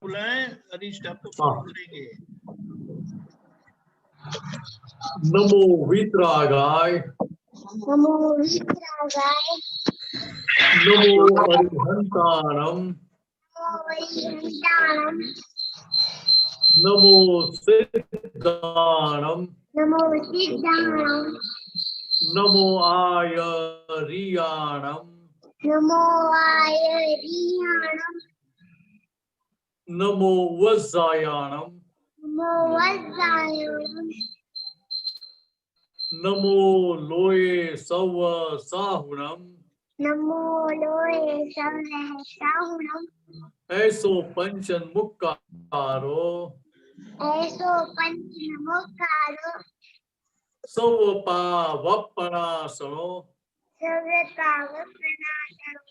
बुलाएं, अरिष्ट आपको हाँ। फोन करेंगे। नमो वितरागाय, नमो वितरागाय, नमो अरिहंताणम, नमो वैकुंठाणम, नमो सिद्धाणम, नमो सिद्धाणम, नमो आयरियाणम, नमो आयरियाणम, नमो वज्रायाणम, नमो वज्रायाणम, नमो लोये सव साहुणम, नमो लोये सहस्राहुणम, ऐसो पंचन मुक्कारो, ऐसो पंचनमोकारो, सवपावपणासनो, सर्वतावप्रणाशनो,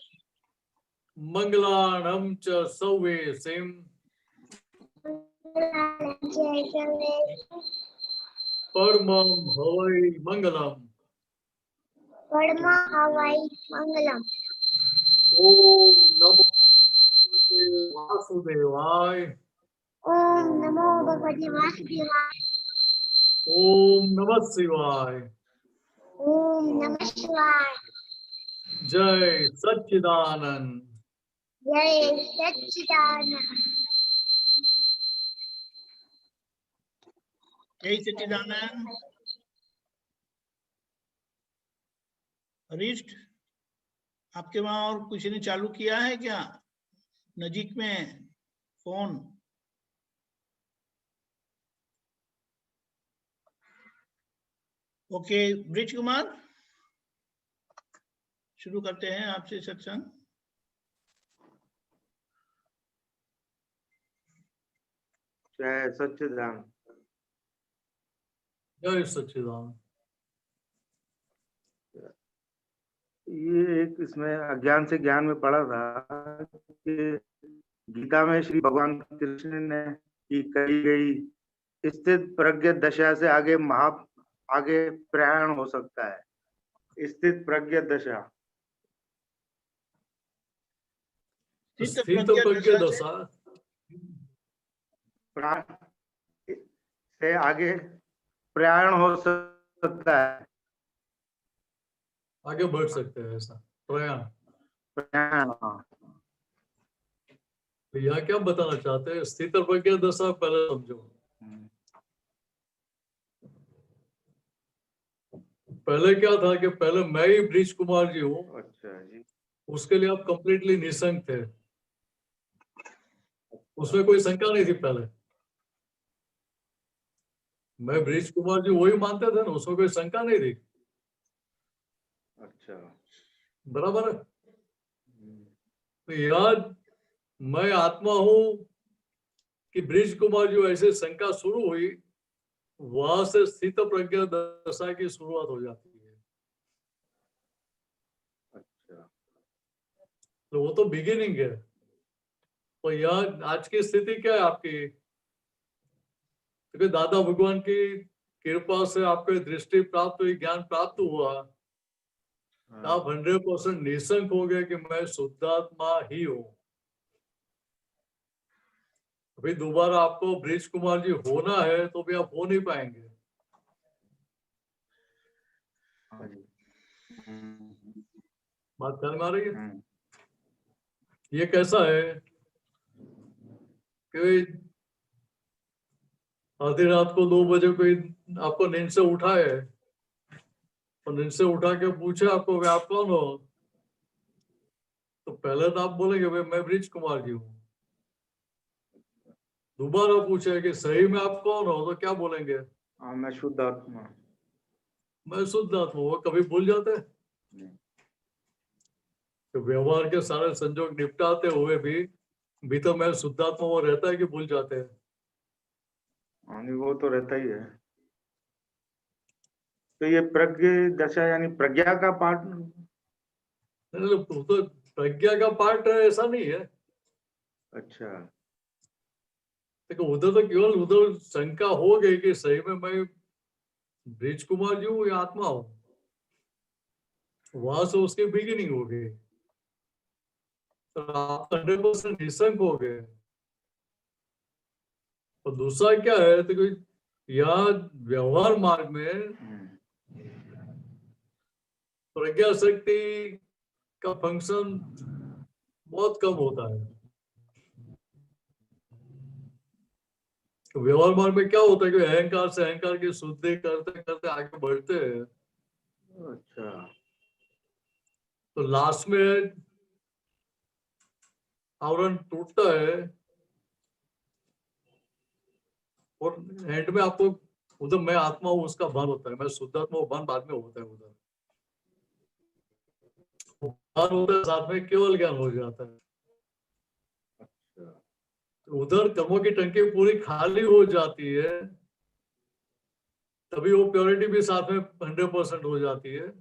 मंगलाणं च सवेसिं, जय सर्वे परमं हवै मंगलम्। परम हवै मंगलम। ओम नमो भगवते वासुदेवाय, ओम नमो भगवते वासुदेवाय, ओम नमः शिवाय, ओम नमः शिवाय, जय सच्चिदानंद। जय सच्चिदानंद। जय सच्चिदानंद। अरिष्ट, आपके वहां और किसी ने चालू किया है क्या नजीक में फोन? ओके ब्रिज कुमार, शुरू करते हैं आपसे सत्संग। जय सच्चिदानंद। जय सच्चिदानंद। ये एक इसमें अज्ञान से ज्ञान में पढ़ा था कि गीता में श्री भगवान कृष्ण ने की कही गई स्थित प्रज्ञ दशा से आगे प्रयाण हो सकता है। स्थित प्रज्ञ दशा, स्थित प्रज्ञ दशा से आगे प्रयाण हो सकता है। आगे बढ़ सकते हैं, ऐसा प्रयाण। तो यहाँ क्या बताना चाहते हैं? स्थित प्रज्ञ दशा पहले समझो। पहले क्या था कि पहले मैं ही ब्रिज कुमार जी हूँ। अच्छा जी। उसके उसके लिए आप कंप्लीटली निशंक थे, उसमें कोई शंका नहीं थी। पहले मैं ब्रिज कुमार जी वही मानते थे ना, उसमें कोई शंका नहीं थी। अच्छा, बराबर है। तो यार मैं आत्मा हूं कि ब्रिज कुमार जी ऐसे शंका शुरू हुई, वहां से स्थित प्रज्ञ दशा की शुरुआत हो जाती है। अच्छा, तो वो तो बिगिनिंग है। तो यार आज की स्थिति क्या है आपकी? क्योंकि दादा भगवान की कृपा से आपको दृष्टि प्राप्त हुई, ज्ञान प्राप्त हुआ, आप 100% निशंक हो गए कि मैं शुद्धात्मा ही हूं। अभी दोबारा आपको ब्रिज कुमार जी होना है तो भी आप हो नहीं पाएंगे। बात ख्याल में आ रही है? ये कैसा है कि आधी रात को 2 बजे कोई आपको नींद से उठाए और नींद से उठा के पूछे आपको भाई आप कौन हो, तो पहले तो आप बोलेंगे भाई मैं ब्रिज कुमार जी हूँ। दोबारा पूछे कि सही में आप कौन हो, तो क्या बोलेंगे? हाँ, मैं शुद्ध आत्मा। मैं शुद्ध आत्मा। वो कभी भूल जाते हैं? तो व्यवहार के सारे संजोग निपटाते हुए भी तो मैं शुद्धात्मा वो रहता है कि भूल जाते हैं? नहीं, वो तो रहता ही है। तो ये प्रज्ञ दशा यानी प्रज्ञा का पार्ट? तो प्रज्ञा का पार्ट है ऐसा नहीं है। अच्छा, देखो उधर तो केवल उधर शंका हो गई कि सही में मैं ब्रिज कुमार जी हूँ या आत्मा हूँ, वहां से उसकी बिगिनिंग हो गई। तो आप 100% निशंक हो गए। और दूसरा क्या है, तो यहाँ व्यवहार मार्ग में प्रज्ञा शक्ति का फंक्शन बहुत कम होता है। तो व्यवहार मार्ग में क्या होता है कि अहंकार से अहंकार की शुद्धि करते करते आगे बढ़ते हैं। अच्छा। तो लास्ट में आवरण टूटता है और एंड में आपको उधर मैं आत्मा हूँ उसका भान होता है, मैं शुद्धात्मा हूँ भान बाद में होता है। उधर भान होता है, साथ में केवल ज्ञान हो जाता है। तो उधर कर्मों की टंकी पूरी खाली हो जाती है, तभी वो प्योरिटी भी साथ में 100% हो जाती है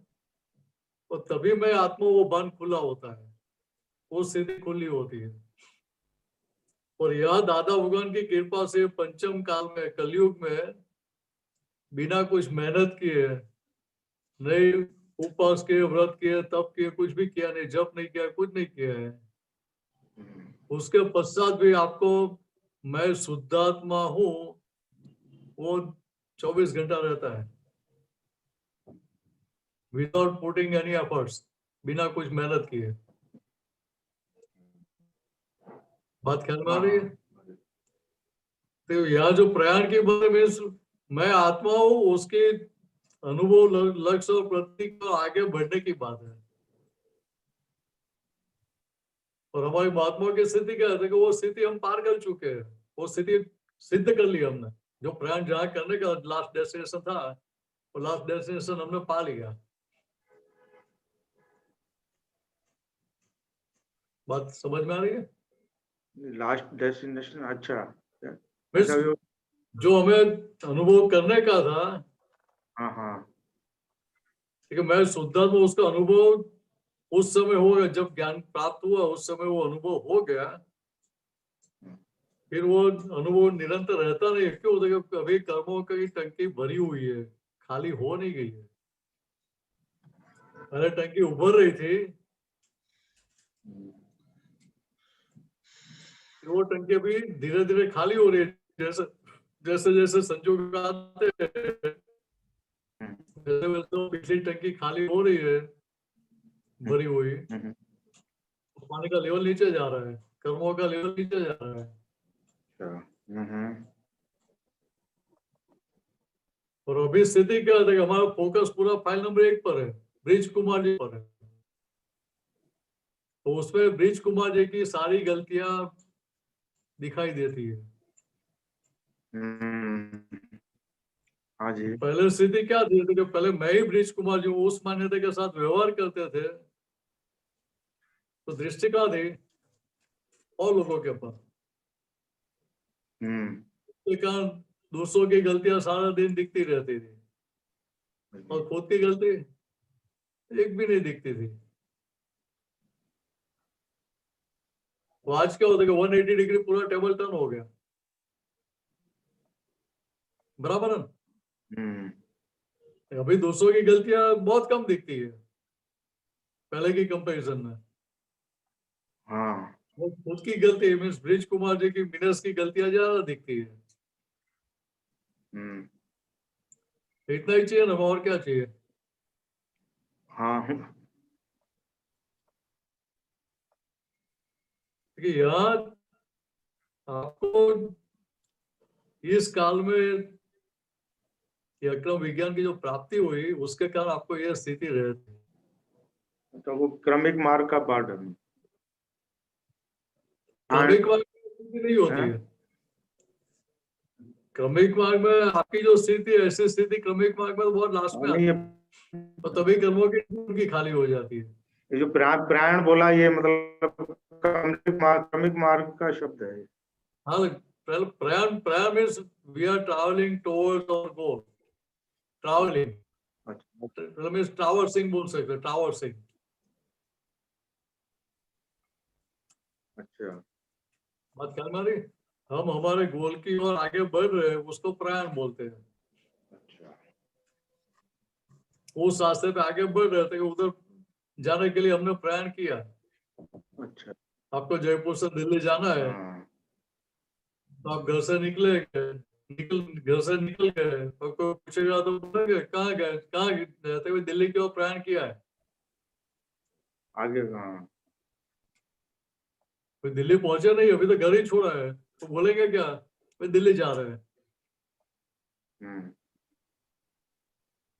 और तभी मैं आत्मा वो बंद खुला होता है, वो स्थिति खुली होती है। और यह दादा भगवान की कृपा से पंचम काल में कलयुग में बिना कुछ मेहनत किए, नहीं उपवास किए, व्रत किए, तप किए, कुछ भी किया नहीं, जप नहीं किया, कुछ नहीं किया है, उसके पश्चात भी आपको मैं शुद्धात्मा हूँ वो 24 घंटा रहता है, विदाउट पुटिंग एनी एफर्ट्स, बिना कुछ मेहनत किए। बात ख्याल में आ रही है? तो यहाँ जो प्रयाण की बात में मैं आत्मा हूँ उसके अनुभव, लक्ष्य और प्रतीक को आगे बढ़ने की बात है। और हमारी महात्मा की स्थिति क्या है कि वो स्थिति हम पार कर चुके हैं, वो स्थिति सिद्ध कर ली हमने। जो प्रयाण जहाँ करने का लास्ट डेस्टिनेशन था, वो लास्ट डेस्टिनेशन हमने पा लिया। बात समझ में आ रही है? Last destination. अच्छा। जो हमें अनुभव करने का था, हाँ हाँ, ठीक है, मैं शुद्धात्मा, उसका अनुभव उस समय हो गया जब ज्ञान प्राप्त हुआ, उस समय वो अनुभव हो गया। फिर वो अनुभव निरंतर रहता नहीं। क्यों? देखो अभी कर्मों की टंकी भरी हुई है, खाली हो नहीं गई है। पहले टंकी उभर रही थी, वो टंकी अभी धीरे धीरे खाली हो रही है। जैसे जैसे जैसे संजोग आते हैं, वैसे वैसे पिछली टंकी खाली हो रही है, भरी हुई, पानी का लेवल नीचे जा रहा है, कर्मों का लेवल नीचे जा रहा है। और अभी स्थिति क्या है, हमारा फोकस पूरा फाइल नंबर 1 पर है, ब्रिज कुमार जी पर है। तो उसमें ब्रिज कुमार जी की सारी गलतियां दिखाई देती है। हाँ जी। पहले स्थिति क्या थी कि पहले मैं ही ब्रिज कुमार जी उस मान्यता के साथ व्यवहार करते थे, तो दृष्टि कहाँ थी और लोगों के पास। कारण दूसरों की गलतियां सारा दिन दिखती रहती थी और खुद की गलती एक भी नहीं दिखती थी। तो आज क्या होता है कि 180 डिग्री पूरा टेबल टर्न हो गया, बराबर है। अभी दूसरों की गलतियां बहुत कम दिखती है पहले की कंपैरिजन में। हाँ, वो खुद की गलती मीन्स ब्रिज कुमार जी की मिनर्स की गलतियां ज्यादा दिखती है। इतना ही चाहिए ना, और क्या चाहिए? हाँ। यहाँ आपको इस काल में ये अक्रम विज्ञान की जो प्राप्ति हुई, उसके कारण आपको यह स्थिति रहती है। तो वो क्रमिक मार्ग का पार्ट है। क्रमिक मार्ग में नहीं होती है। क्रमिक मार्ग में आपकी जो स्थिति है, ऐसी स्थिति क्रमिक मार्ग में तो बहुत लास्ट में आती है, और तभी कर्मों की खाली हो जाती है। ये जो प्राण बोला, ये मतलब क्रमिक मार्ग का शब्द है। हाँ, प्रयाण means we are travelling towards our goal. Travelling means traversing बोल सकते हैं, ट्रैवर्सिंग। अच्छा, बात ख्याल में आ रही? हम हमारे गोल की ओर आगे बढ़ रहे हैं, उसको प्रयाण बोलते हैं। अच्छा। उस रास्ते पे आगे बढ़ रहे थे, उधर जाने के लिए हमने प्रयाण किया। अच्छा। आपको जयपुर से दिल्ली जाना है, तो आप घर से निकल घर से निकल गए और कोई पूछेगा तो बोलेंगे कहाँ गए, कहाँ रहते हुए दिल्ली की ओर प्रयाण किया है। आगे हाँ। कोई दिल्ली पहुंचे नहीं, अभी तो घर ही छोड़ा है, तो बोलेंगे क्या वे दिल्ली जा रहे हैं। हम्म,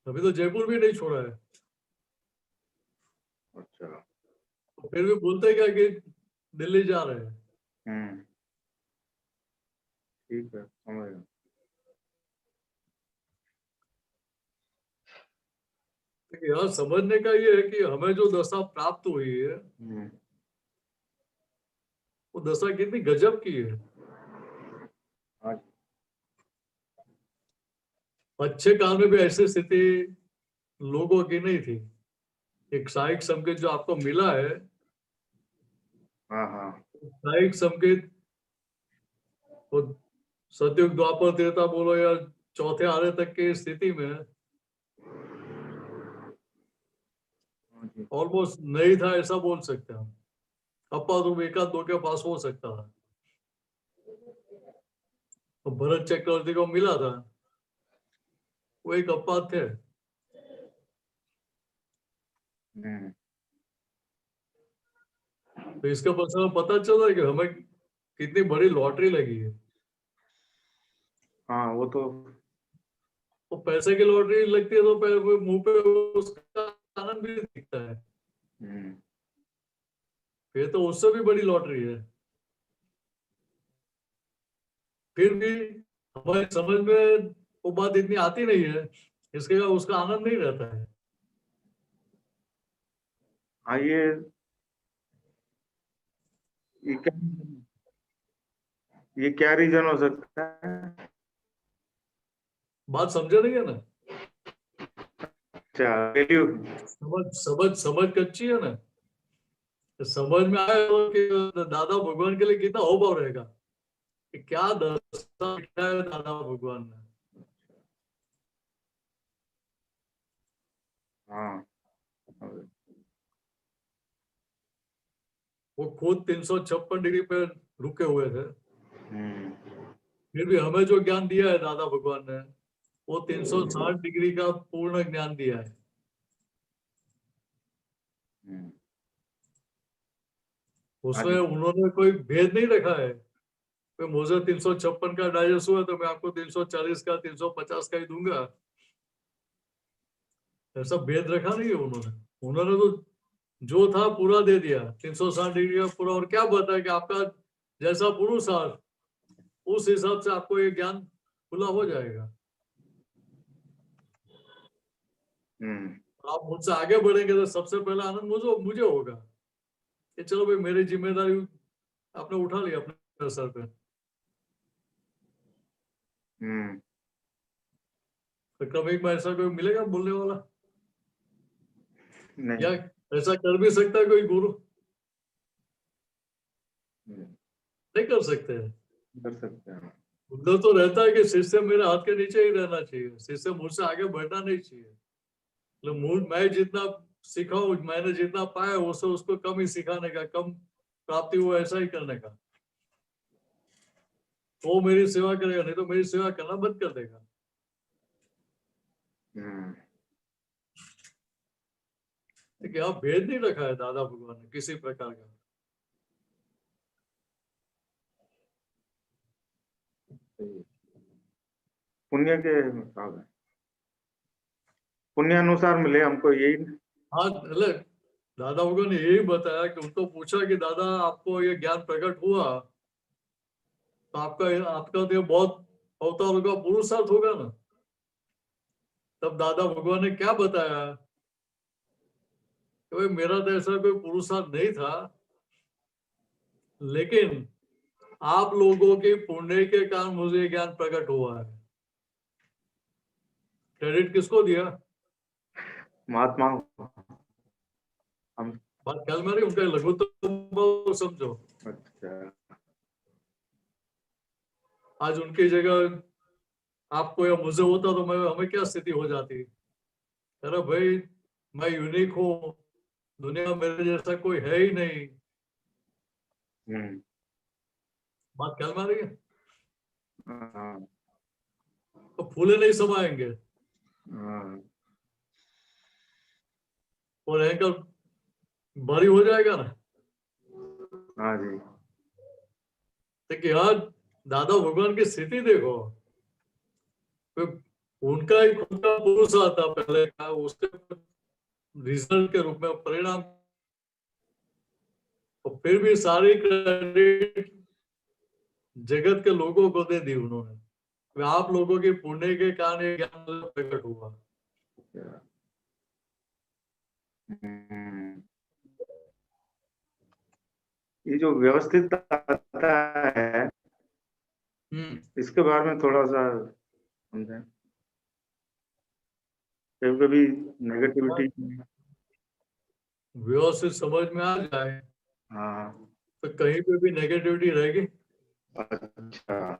अभी तो जयपुर भी नहीं छोड़ा है, अच्छा। तो फिर भी बोलते क्या कि दिल्ली जा रहे हैं। ठीक है, समझ गया। तो यहाँ समझने का ये है कि हमें जो दशा प्राप्त हुई है वो दशा कितनी गजब की है। हाँ, अच्छे काल में भी ऐसी स्थिति लोगों की नहीं थी। एक सहायक संकेत जो आपको मिला है, हाँ, हाँ, सहायक संकेत वो सतयुग द्वापर त्रेता बोलो या चौथे आर्य तक की स्थिति में हाँ जी। ऑलमोस्ट नहीं था, ऐसा बोल सकते हैं हम। अपा तो एकाध दो के पास हो सकता था, तो भरत चक्रवर्ती को मिला था, वो एक अपा थे। हम्म, तो इसका पता चल रहा है कि हमें कितनी बड़ी लॉटरी लगी है। हाँ, वो तो वो पैसे की लॉटरी लगती है तो मुंह पे उसका आनंद भी दिखता है, हम्म, ये तो उससे भी बड़ी लॉटरी है। फिर भी हमारी समझ में वो बात इतनी आती नहीं है, इसके का उसका आनंद नहीं रहता है। हाँ, ये क्या रीजन हो सकता है? बात समझे नहीं है ना, अच्छा, वैल्यू। समझ कच्ची है ना। तो समझ में आया हो कि दादा भगवान के लिए कितना अभाव रहेगा, कि क्या दशा लिखा है दादा भगवान ने। हाँ, वो खुद 356 डिग्री पे रुके हुए थे, हम्म, फिर भी हमें जो ज्ञान दिया है दादा भगवान ने वो 360 डिग्री का पूर्ण ज्ञान दिया है। हम्म, उसमें आगे। उन्होंने कोई भेद नहीं रखा है कि मुझे 356 का डाइजेस्ट हुआ तो मैं आपको 340 का 350 का ही दूंगा, ऐसा भेद रखा नहीं है उन्होंने। उन्होंने तो जो था पूरा दे दिया, 360 डिग्री का पूरा। और क्या बताया कि आपका जैसा पुरुषार्थ उस हिसाब से आपको ये ज्ञान खुला हो जाएगा। हम्म, आप मुझसे आगे बढ़ेंगे तो सबसे पहला आनंद मुझे मुझे होगा कि चलो भाई मेरी जिम्मेदारी आपने उठा लिया अपने सर पे। हम्म, तो कभी एक बार ऐसा कोई मिलेगा बोलने वाला, या नहीं। ऐसा कर भी सकता है कोई गुरु? हम्म, नहीं कर सकते हैं। कर सकते हैं। उधर तो रहता है कि शिष्य मेरे हाथ के नीचे ही रहना चाहिए, शिष्य मुझसे आगे बढ़ना नहीं चाहिए। मतलब मैं जितना सीखा हूँ, मैंने जितना पाया उससे उसको कम ही सिखाने का, कम प्राप्ति हो ऐसा ही करने का। वो मेरी सेवा करेगा, नहीं तो मेरी सेवा करना बंद कर देगा। हम्म, देखिए आप भेद नहीं रखा है दादा भगवान ने किसी प्रकार का। सही। पुण्य के हिसाब है, पुण्य अनुसार मिले हमको, यही। हाँ मतलब दादा भगवान ने यही बताया कि उनको पूछा कि दादा आपको ये ज्ञान प्रकट हुआ तो आपका आपका तो ये बहुत अवतारों का पुरुषार्थ होगा ना। तब दादा भगवान ने क्या बताया कि भाई मेरा तो ऐसा कोई पुरुषार्थ नहीं था, लेकिन आप लोगों के पुण्य के कारण मुझे ये ज्ञान प्रकट हुआ है। क्रेडिट किसको दिया? महात्मा हम। बात ख्याल में रही, उनका लघुत्तम समझो। अच्छा। आज उनकी जगह आपको या मुझे होता तो मैं हमें क्या स्थिति हो जाती? अरे भाई मैं यूनिक हूँ, दुनिया में मेरे जैसा कोई है ही नहीं। हम्म, बात ख्याल में आ रही है? हाँ, तो फूले नहीं समाएंगे हाँ, और एंकल भारी हो जाएगा ना। हाँ जी। देखिए यार, दादा भगवान की स्थिति देखो, तो उनका ही खुद का पुरुष आता पहले का, उसके रिजल्ट के रूप में परिणाम, और फिर भी सारी क्रेडिट जगत के लोगों को दे दी उन्होंने। वे आप लोगों की पुण्य के कारण ये ज्ञान प्रकट हुआ। हम्म, ये जो व्यवस्थित आता है इसके बारे में थोड़ा सा समझें। कभी कभी नेगेटिविटी। व्यवस्थित समझ में आ जाए हाँ, तो कहीं पे भी नेगेटिविटी रहेगी। अच्छा,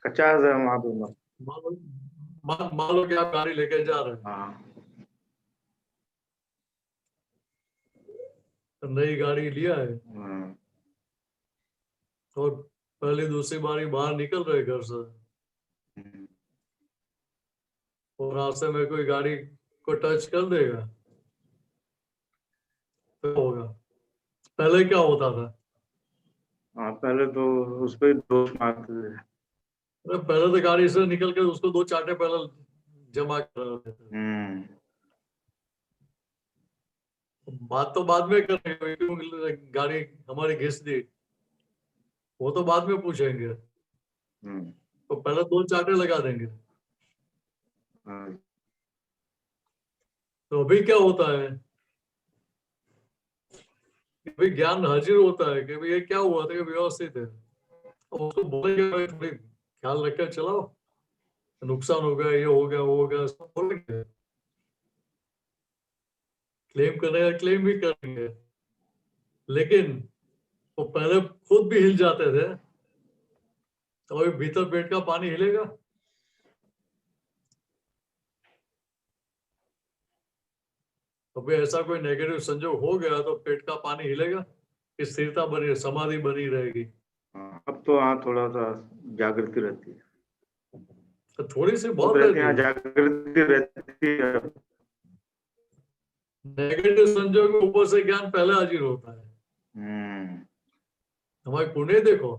कचास है वहां पे। मान लो मान लो कि आप गाड़ी लेके जा रहे हैं, हाँ, तो नई गाड़ी लिया है हाँ, और पहली दूसरी बारी बाहर निकल रहे घर से, हम्म, और रास्ते में कोई गाड़ी को टच कर देगा तो क्या होगा? पहले क्या होता था? हाँ, पहले तो उस पे दोष मारते थे। अरे पहले तो गाड़ी से निकल कर उसको दो चाटे पहले जमा कर देते थे। हम्म, बात तो बाद में करेंगे, क्यों गाड़ी हमारी घिस दी, वो तो बाद में पूछेंगे, हम्म, तो पहले दो चाटे लगा देंगे। हाँ, तो अभी क्या होता है, अभी ज्ञान हाजिर होता है कि भाई ये क्या हुआ था, ये व्यवस्थित है, तो उसको बोलेंगे भाई थोड़ी ख्याल रख कर चलाओ, नुकसान हो गया, ये हो गया, वो हो गया, सब बोलेंगे। क्लेम करने का क्लेम भी करेंगे, लेकिन वो पहले खुद भी हिल जाते थे, तो अभी भीतर पेट का पानी हिलेगा? अभी ऐसा कोई नेगेटिव संजोग हो गया तो पेट का पानी हिलेगा, स्थिरता बनी, समाधि बनी रहेगी। हाँ, अब तो हाँ थोड़ा सा जागृति रहती है। तो थोड़ी सी खुद बहुत रहती रहती है, हाँ, है। जागृति रहती है। नेगेटिव संजोग में ऊपर से ज्ञान पहले हाजिर होता है। हम्म, हमारे पुण्य देखो,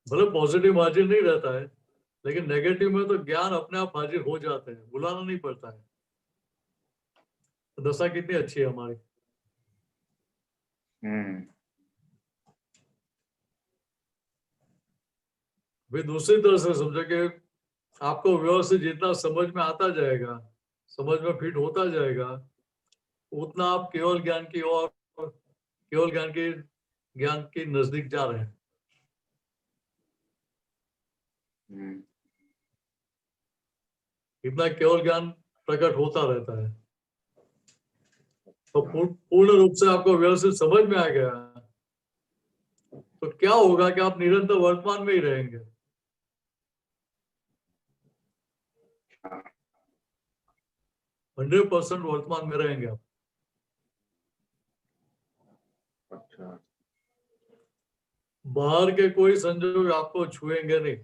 भले पॉजिटिव हाजिर नहीं रहता है, लेकिन नेगेटिव में तो ज्ञान अपने आप हाजिर हो जाते हैं, बुलाना नहीं पड़ता है। तो दशा कितनी अच्छी है हमारी। हम्म, भी दूसरी तरह से समझो कि आपको व्यवस्थित जितना समझ में आता जाएगा, समझ में फिट होता जाएगा, उतना आप केवल ज्ञान की ओर, केवल ज्ञान के नजदीक जा रहे हैं। हम्म, इतना केवल ज्ञान प्रकट होता रहता है। तो पूर्ण रूप से आपको व्यवस्थित समझ में आ गया तो क्या होगा कि आप निरंतर वर्तमान में ही रहेंगे। 100% वर्तमान में रहेंगे आप। अच्छा, बाहर के कोई संजोग आपको छुएंगे नहीं,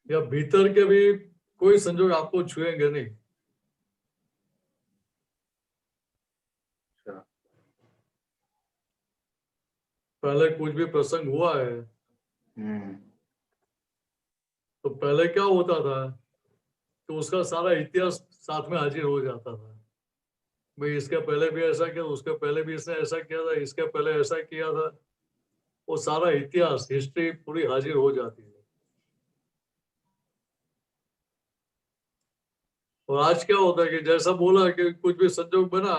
या भीतर के भी कोई संजोग आपको छुएंगे नहीं। अच्छा, पहले कुछ भी प्रसंग हुआ है हम्म, तो पहले क्या होता था, तो उसका सारा इतिहास साथ में हाजिर हो जाता था। भाई इसके पहले भी ऐसा किया, उसके पहले भी इसने ऐसा किया था, इसके पहले ऐसा किया था, वो सारा इतिहास, हिस्ट्री पूरी हाजिर हो जाती है। और आज क्या होता है कि जैसा बोला कि कुछ भी संजोग बना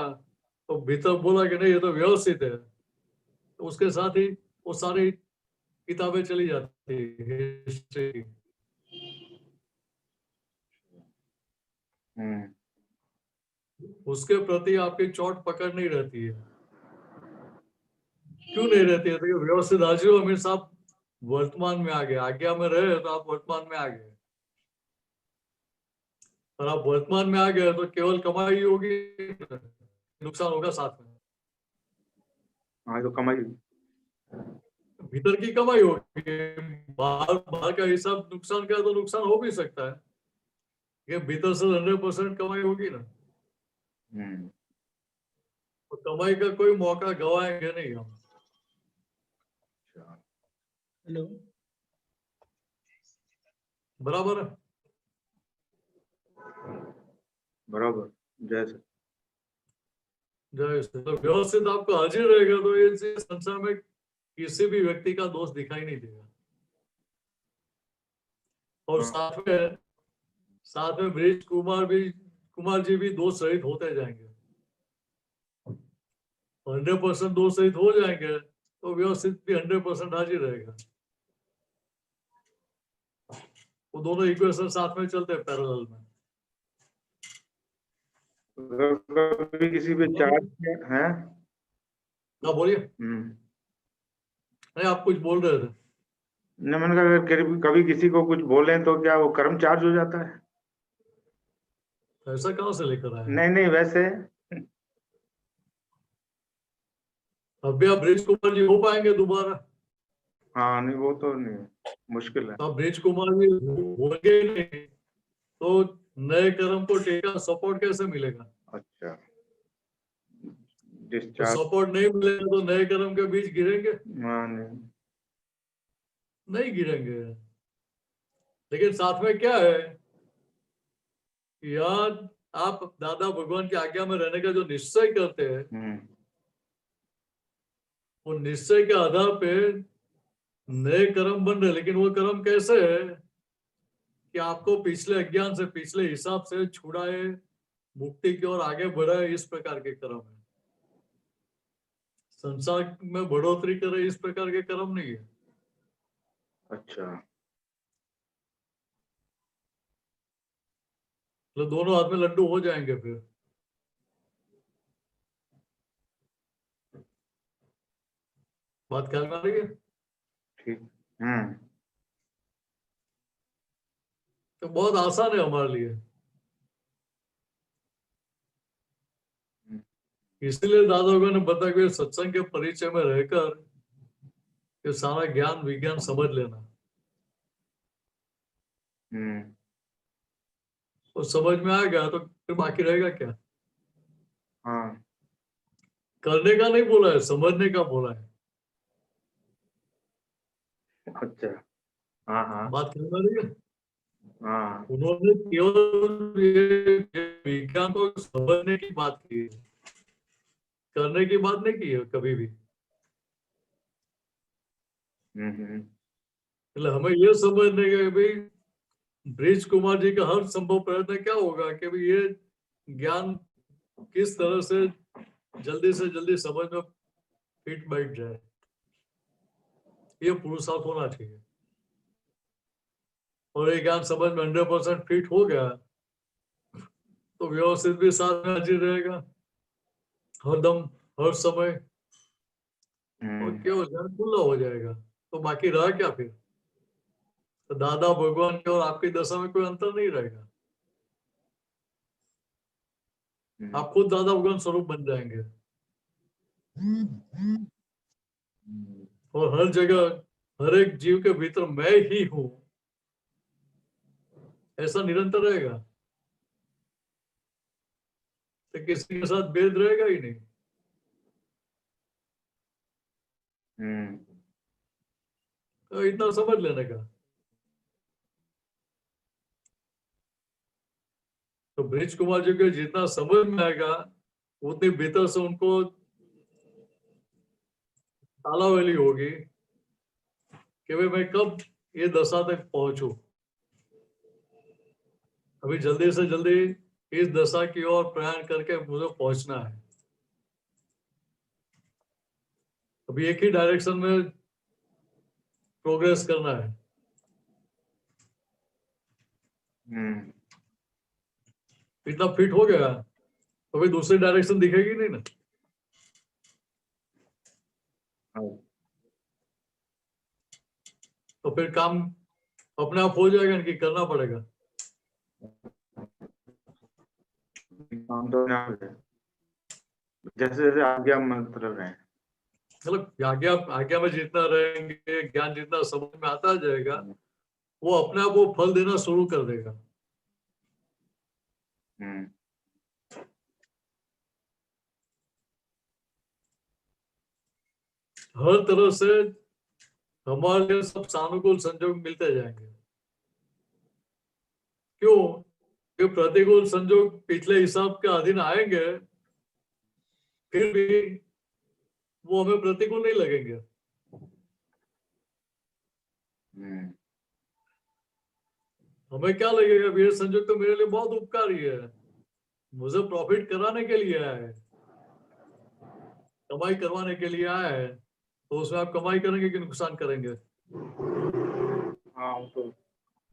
तो भीतर बोला कि नहीं ये तो व्यवस्थित है, तो उसके साथ ही वो सारी किताबें चली जाती है हिस्ट्री की। हम्म, उसके प्रति आपकी चोट पकड़ नहीं रहती है। क्यों नहीं रहती है? तो व्यवस्थित हाजिर हो, हमेशा आप वर्तमान में आ गए, आज्ञा में रहे तो आप वर्तमान में आ गए, और आप वर्तमान में आ गए तो केवल कमाई होगी, नुकसान होगा साथ में। हाँ ये तो कमाई। भीतर की कमाई होगी, बाहर बाहर का हिसाब नुकसान का तो नुकसान हो भी सकता है, ये भीतर से 100% कमाई होगी ना, तो कमाई का कोई मौका गवाएंगे नहीं हम। हेलो, बराबर है। बराबर। जैसे जैसे तो व्यवस्थित आपको हाजिर रहेगा तो ये संसार में किसी भी व्यक्ति का दोष दिखाई नहीं देगा। और हाँ। साथ में ब्रिज कुमार जी भी दोष रहित होते जाएंगे। 100% दोष रहित हो जाएंगे तो व्यवस्थित भी 100% हाजिर रहेगा। वो दोनों इक्वेशन साथ में चलते हैं पैरेलल में। कभी किसी पे चार्ज है। हाँ बोलिए। नहीं आप कुछ बोल रहे थे। नहीं मैंने कहा अगर कभी किसी को कुछ बोले तो क्या वो कर्म चार्ज हो जाता है? ऐसा कहाँ से लेकर आए? नहीं नहीं वैसे। अब भी आप ब्रिज कुमार जी हो पाएंगे दोबारा? हाँ नहीं वो तो नहीं, मुश्किल है। अब ब्रिज कुमार जी होंगे ही नहीं तो नए कर्म को टेका सपोर्ट कैसे मिलेगा? अच्छा तो डिस्चार्ज। सपोर्ट नहीं मिलेगा तो नए कर्म के बीच गिरेंगे? हाँ नहीं। नहीं गिरेंगे। लेकिन साथ में क्या है, यार आप दादा भगवान की आज्ञा में रहने का जो निश्चय करते हैं, वो निश्चय के आधार पे नए कर्म बन रहे। लेकिन वो कर्म कैसे है कि आपको पिछले अज्ञान से, पिछले हिसाब से छुड़ाए, मुक्ति की ओर आगे बढ़ाए, इस प्रकार के कर्म है। संसार में बढ़ोतरी करे इस प्रकार के कर्म नहीं है। अच्छा तो दोनों हाथ में लड्डू हो जाएंगे फिर। बात ख्याल में आ रही है? ठीक। तो बहुत आसान है हमारे लिए। इसलिए दादा लोगों ने बताया कि सत्संग के परिचय में रहकर ये सारा ज्ञान विज्ञान समझ लेना। और समझ में आ गया तो फिर बाकी रहेगा क्या? हाँ करने का नहीं बोला है, समझने का बोला है। अच्छा। हाँ हाँ बात ख्याल में आ रही है? हाँ। उन्होंने केवल ये विज्ञान को समझने की बात की है, करने की बात नहीं की है कभी भी। मतलब हमें ये समझने का भाई ब्रिज कुमार जी का हर संभव प्रयत्न क्या होगा कि भाई ये ज्ञान किस तरह से जल्दी समझ में फिट बैठ जाए, ये पुरुषार्थ होना चाहिए। और ये ज्ञान समझ में 100% फिट हो गया तो व्यवस्थित भी साथ में हाजिर रहेगा हरदम, हर समय। और केवल ज्ञान खुला हो जाएगा तो बाकी रहा क्या फिर? तो दादा भगवान के और आपकी दशा में कोई अंतर नहीं रहेगा। आप खुद दादा भगवान स्वरूप बन जाएंगे। और हर जगह हर एक जीव के भीतर मैं ही हूं, ऐसा निरंतर रहेगा तो किसी के साथ भेद रहेगा ही नहीं। तो इतना समझ लेने का। तो ब्रिज कुमार जी को जितना समझ में आएगा उतनी भीतर से उनको तालावेली होगी कि भाई मैं कब ये दशा तक पहुंचू, अभी जल्दी से जल्दी इस दशा की ओर प्रयाण करके मुझे पहुंचना है। अभी एक ही डायरेक्शन में प्रोग्रेस करना है। इतना फिट हो गया तो अभी दूसरी डायरेक्शन दिखेगी नहीं ना। तो फिर काम अपने आप हो जाएगा, इनकी करना पड़ेगा। काम तो जैसे जैसे आज्ञा मंत्र है। मतलब आज्ञा आज्ञा में जितना रहेंगे, ज्ञान जितना समझ में आता जाएगा, वो अपने आप वो फल देना शुरू कर देगा। हर तरह से हमारे लिए सब सानुकूल संजोग मिलते जाएंगे। क्यों? कि प्रतिकूल संजोग पिछले हिसाब के अधीन आएंगे, फिर भी वो हमें प्रतिकूल नहीं लगेंगे। हमें क्या लगेगा, ये संजोग तो मेरे लिए बहुत उपकारी है, मुझे प्रॉफिट कराने के लिए आया है, कमाई करवाने के लिए आया है, तो उसमें आप कमाई करेंगे कि नुकसान करेंगे? हाँ, वो तो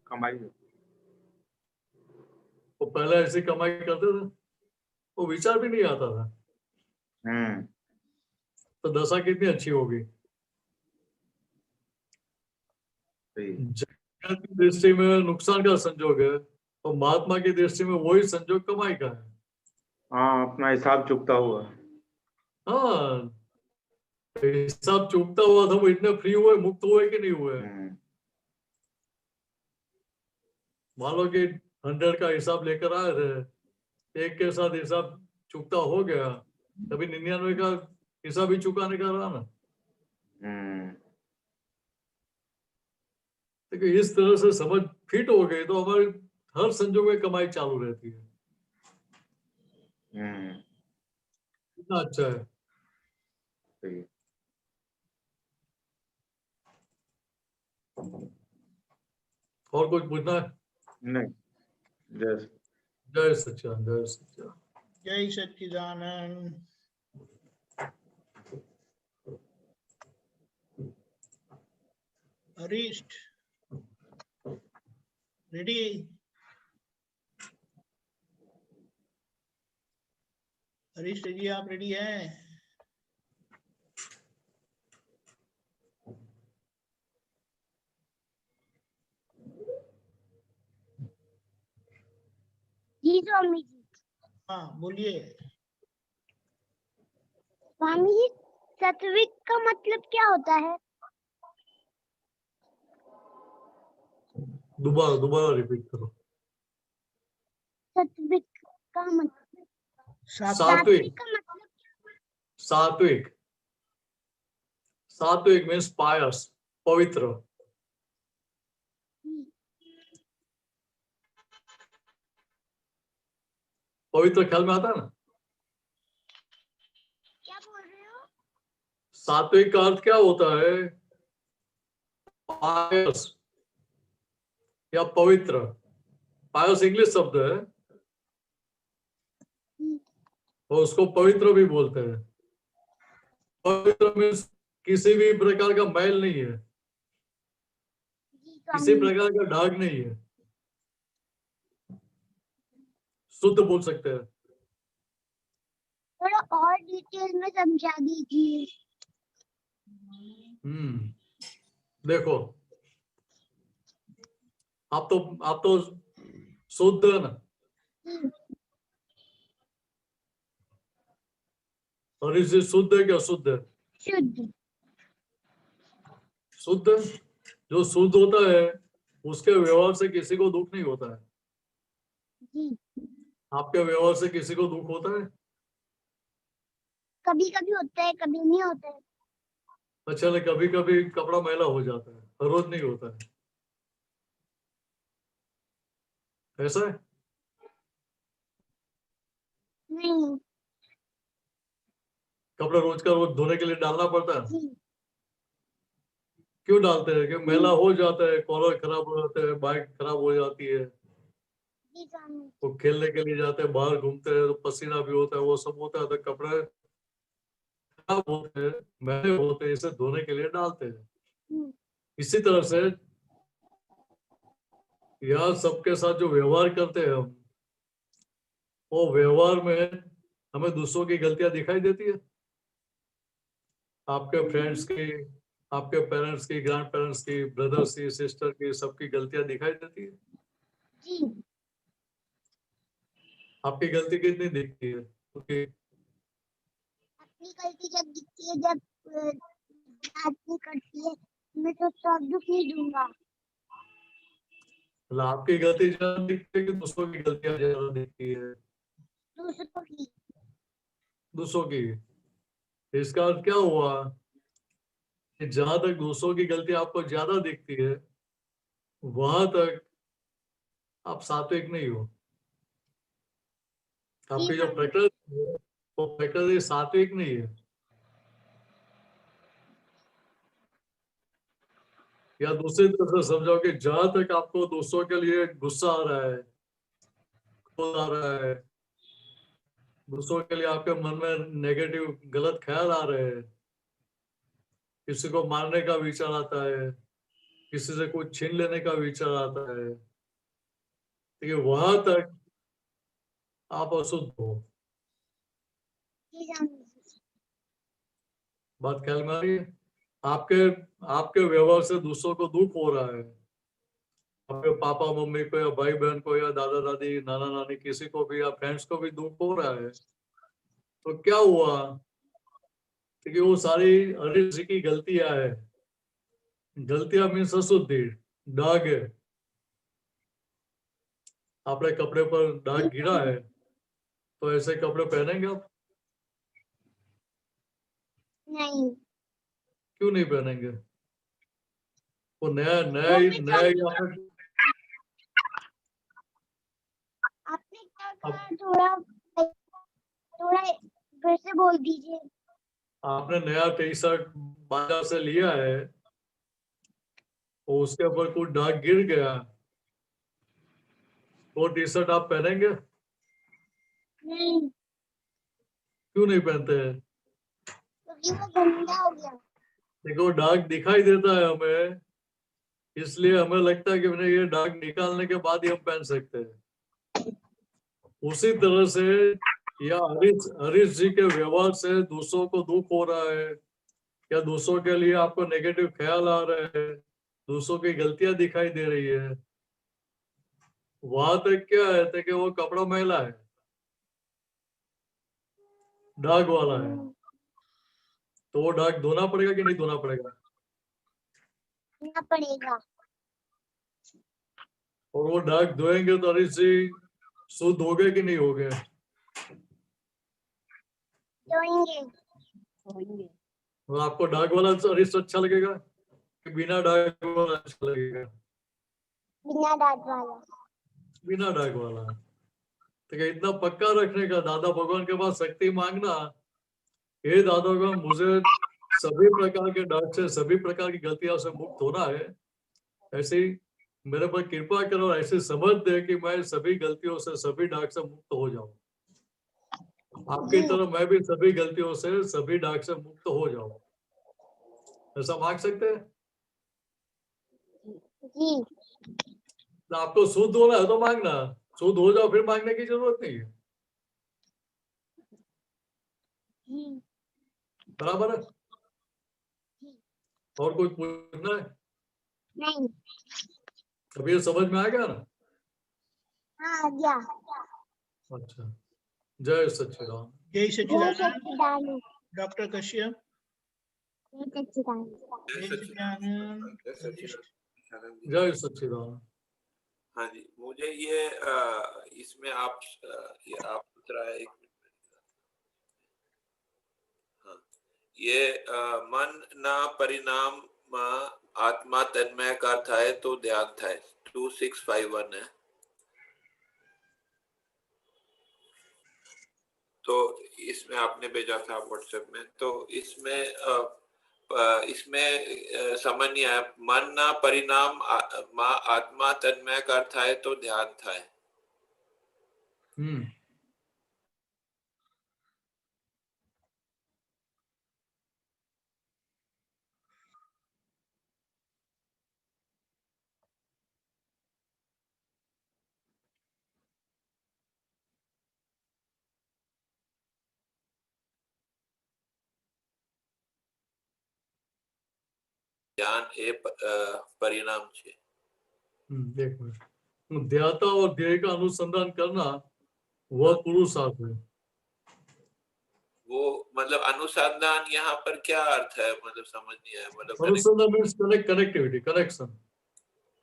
कमाई है। वो पहले ऐसी कमाई करते थे, वो विचार भी नहीं आता था, तो दशा कितनी अच्छी होगी। सही। जगत की दृष्टि में नुकसान का संजोग है, और महात्मा की दृष्टि में वही संजोग कमाई का है। हाँ, अपना हिसाब चुकता हुआ। हाँ, हिसाब चूकता हुआ था, वो इतने फ्री हुए, मुक्त हुए कि नहीं हुए? मान लो कि 100 का हिसाब लेकर आए थे, एक के साथ हिसाब चुकता हो गया, कभी 99 का हिसाब ही चुकाने का रहा ना। देखिए, इस तरह से समझ फिट हो गई तो हमारी हर संजोग में कमाई चालू रहती है। कितना अच्छा है। सही। और कुछ पूछना है? नहीं, जय जय सच्चिदानंद, जय सच्चिदानंद। जय सच्चिदानंद। अरिष्ट रेडी? अरिष्ट जी, आप रेडी हैं? जी स्वामी जी। हाँ बोलिए। स्वामी जी, सात्विक का मतलब क्या होता है? दोबारा दोबारा रिपीट करो। सात्विक का मतलब? सात्विक। का मतलब? सात्विक, सात्विक मीन्स पायस, पवित्र। पवित्र ख्याल में आता है ना? क्या बोल रहे हो? सात्विक का अर्थ क्या होता है? पायस या पवित्र। पायस इंग्लिश शब्द है, और उसको पवित्र भी बोलते हैं। पवित्र मीन्स किसी भी प्रकार का मैल नहीं है, किसी प्रकार का दाग नहीं है, शुद्ध बोल सकते हैं। थोड़ा और डिटेल में समझा दीजिए। देखो, आप तो शुद्ध है ना, और इससे शुद्ध है क्या शुद्ध है? शुद्ध। शुद्ध, जो शुद्ध होता है उसके व्यवहार से किसी को दुख नहीं होता है। जी। आपके व्यवहार से किसी को दुख होता है? कभी कभी होता है, कभी नहीं होता है। अच्छा, कभी कभी कपड़ा मैला हो जाता है, हर रोज नहीं होता है, ऐसा है? नहीं। कपड़ा रोज का रोज धोने के लिए डालना पड़ता है। जी। क्यों डालते हैं? कि मैला हो जाता है, कॉलर खराब हो जाता है, बाइक खराब हो जाती है, जी स्वामी। वो खेलने के लिए जाते हैं, बाहर घूमते हैं तो पसीना भी होता है, वो सब होता है, तो कपड़े खराब होते हैं, मैले होते हैं, इसे धोने के लिए डालते हैं। इसी तरह से यह सबके साथ जो व्यवहार करते हैं हम, वो व्यवहार में हमें दूसरों की गलतियां दिखाई देती है। आपके फ्रेंड्स की, आपके पेरेंट्स की, ग्रैंड पेरेंट्स की, ब्रदर्स की, सिस्टर की, सबकी गलतियां दिखाई देती है। जी। आपकी गलती कितनी दिखती है? क्योंकि अपनी गलती जब दिखती है जब आदमी करती है, मैं तो सब दुख नहीं दूंगा। मतलब आपकी गलती ज्यादा दिखती है कि दूसरों की गलतियां ज्यादा दिखती है? दूसरों की। दूसरों की। इसका अर्थ क्या हुआ कि जहां तक दूसरों की गलती आपको ज्यादा दिखती है वहां तक आप सात्विक नहीं हो। आपकी जो प्रकृति है वो प्रकृति सात्विक नहीं है। या दूसरी तरफ से समझो कि जहां तक आपको दूसरों के लिए गुस्सा आ रहा है, क्रोध आ रहा है, दूसरों के लिए आपके मन में नेगेटिव गलत ख्याल आ रहे हैं, किसी को मारने का विचार आता है, किसी से कुछ छीन लेने का विचार आता है, ठीक है, वहां तक आप अशुद्ध हो। बात ख्याल में आ रही है? आपके आपके व्यवहार से दूसरों को दुख हो रहा है, आपके पापा मम्मी को या भाई बहन को या दादा दादी नाना नानी किसी को भी या फ्रेंड्स को भी दुख हो रहा है, तो क्या हुआ? क्योंकि वो सारी हरीश जी की गलतियां है। गलतियां मीन्स अशुद्धि, दाग है। आपने कपड़े पर दाग गिरा है तो ऐसे कपड़े पहनेंगे आप? नहीं। क्यों नहीं पहनेंगे? वो नया नया वो ही भी नया ही तो आपने आपने क्या अब कहा, थोड़ा थोड़ा फिर से बोल दीजिए। आपने नया टी शर्ट बाजार से लिया है और उसके ऊपर कुछ दाग गिर गया, वो टी शर्ट आप पहनेंगे? नहीं, क्यों नहीं पहनते हैं? क्योंकि वो गंदा हो गया। देखो दाग दिखाई देता है हमें, इसलिए हमें लगता है कि मैंने ये दाग निकालने के बाद ही हम पहन सकते हैं। उसी तरह से या हरीश हरीश जी के व्यवहार से दूसरों को दुख हो रहा है या दूसरों के लिए आपको नेगेटिव ख्याल आ रहे हैं, दूसरों की गलतियां दिखाई दे रही है, वहां तक क्या है तो कि वो कपड़ा मैला है, दाग वाला है, तो वो दाग धोना पड़ेगा कि नहीं धोना पड़ेगा? ना पड़ेगा। और वो दाग धोएंगे तो हरीश जी शुद्ध हो गए कि नहीं हो गए? धोएंगे। और आपको दाग वाला हरीश अच्छा लगेगा कि बिना दाग वाला अच्छा लगेगा? बिना दांत वाला। बिना दाग वाला। तो क्या इतना पक्का रखने का, दादा भगवान के पास शक्ति मांगना, हे दादा भगवान मुझे सभी प्रकार के दाग से सभी प्रकार की गलतियों से मुक्त होना है, ऐसे ही मेरे पर कृपा करो और ऐसी समझ दे कि मैं सभी गलतियों से सभी दाग से मुक्त हो जाऊं। आपकी जी तरह मैं भी सभी गलतियों से सभी दाग से मुक्त हो जाऊं। ऐसा मांग सकते हैं? जी। तो आपको शुद्ध होना है तो मांगना, शुद्ध हो जाओ फिर मांगने की जरूरत नहीं है। जी। बराबर है? और कुछ पूछना है? नहीं। अभी ये समझ में आ गया ना? हाँ, आ गया। अच्छा, जय सच्चिदानंद। जय जय सच्चिदानंद। सच्चिदानंद। डॉक्टर कश्यप। जय सच्चिदानंद। जय सच्चिदानंद। जय सच्चिदानंद। हाँ जी, मुझे ये इसमें आप ये आप दूसरा है, एक मिनट। हाँ, ये मन ना परिणाम आत्मा तन्मय का था तो ध्यान था 2651 है। तो इसमें आपने भेजा था व्हाट्सएप में, तो इसमें समझ नहीं आया, मन ना परिणाम आत्मा तन्मय का था तो ध्यान था। ज्ञान ए परिणाम छे। एक मिनट, ध्याता और ध्येय का अनुसंधान करना वह पुरुषार्थ है। वो मतलब अनुसंधान यहाँ पर क्या अर्थ है, मतलब समझ नहीं आया, मतलब अनुसंधान मीन्स कनेक्टिविटी, कनेक्शन,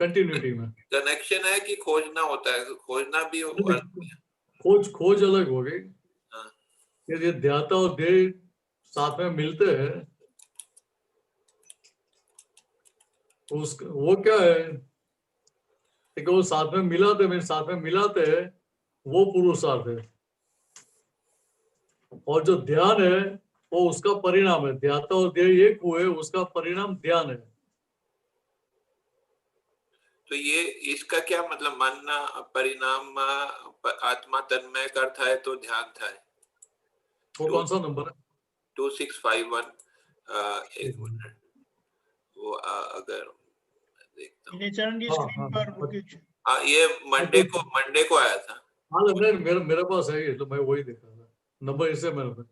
कंटिन्यूटी में कनेक्शन है कि खोजना होता है, खोजना भी खोज अलग हो गई। हाँ। ये ध्याता और ध्येय साथ में मिलते हैं, वो क्या है कि वो साथ में मिलाते हैं, वो पुरुषार्थ है। और जो ध्यान है वो उसका परिणाम है, ध्याता और ध्येय एक हुए, उसका परिणाम ध्यान है। तो ये इसका क्या मतलब, मानना परिणाम आत्मा तन्मय का अर्थ है तो ध्यान था। वो कौन सा नंबर है? 2651। एक मिनट, वो अगर देखता हूँ। चरण जी स्क्रीन पर वो कुछ ये मंडे को आया था। हाँ, मेरे पास है ये, तो मैं वही देखा था नंबर, इससे मेरे पे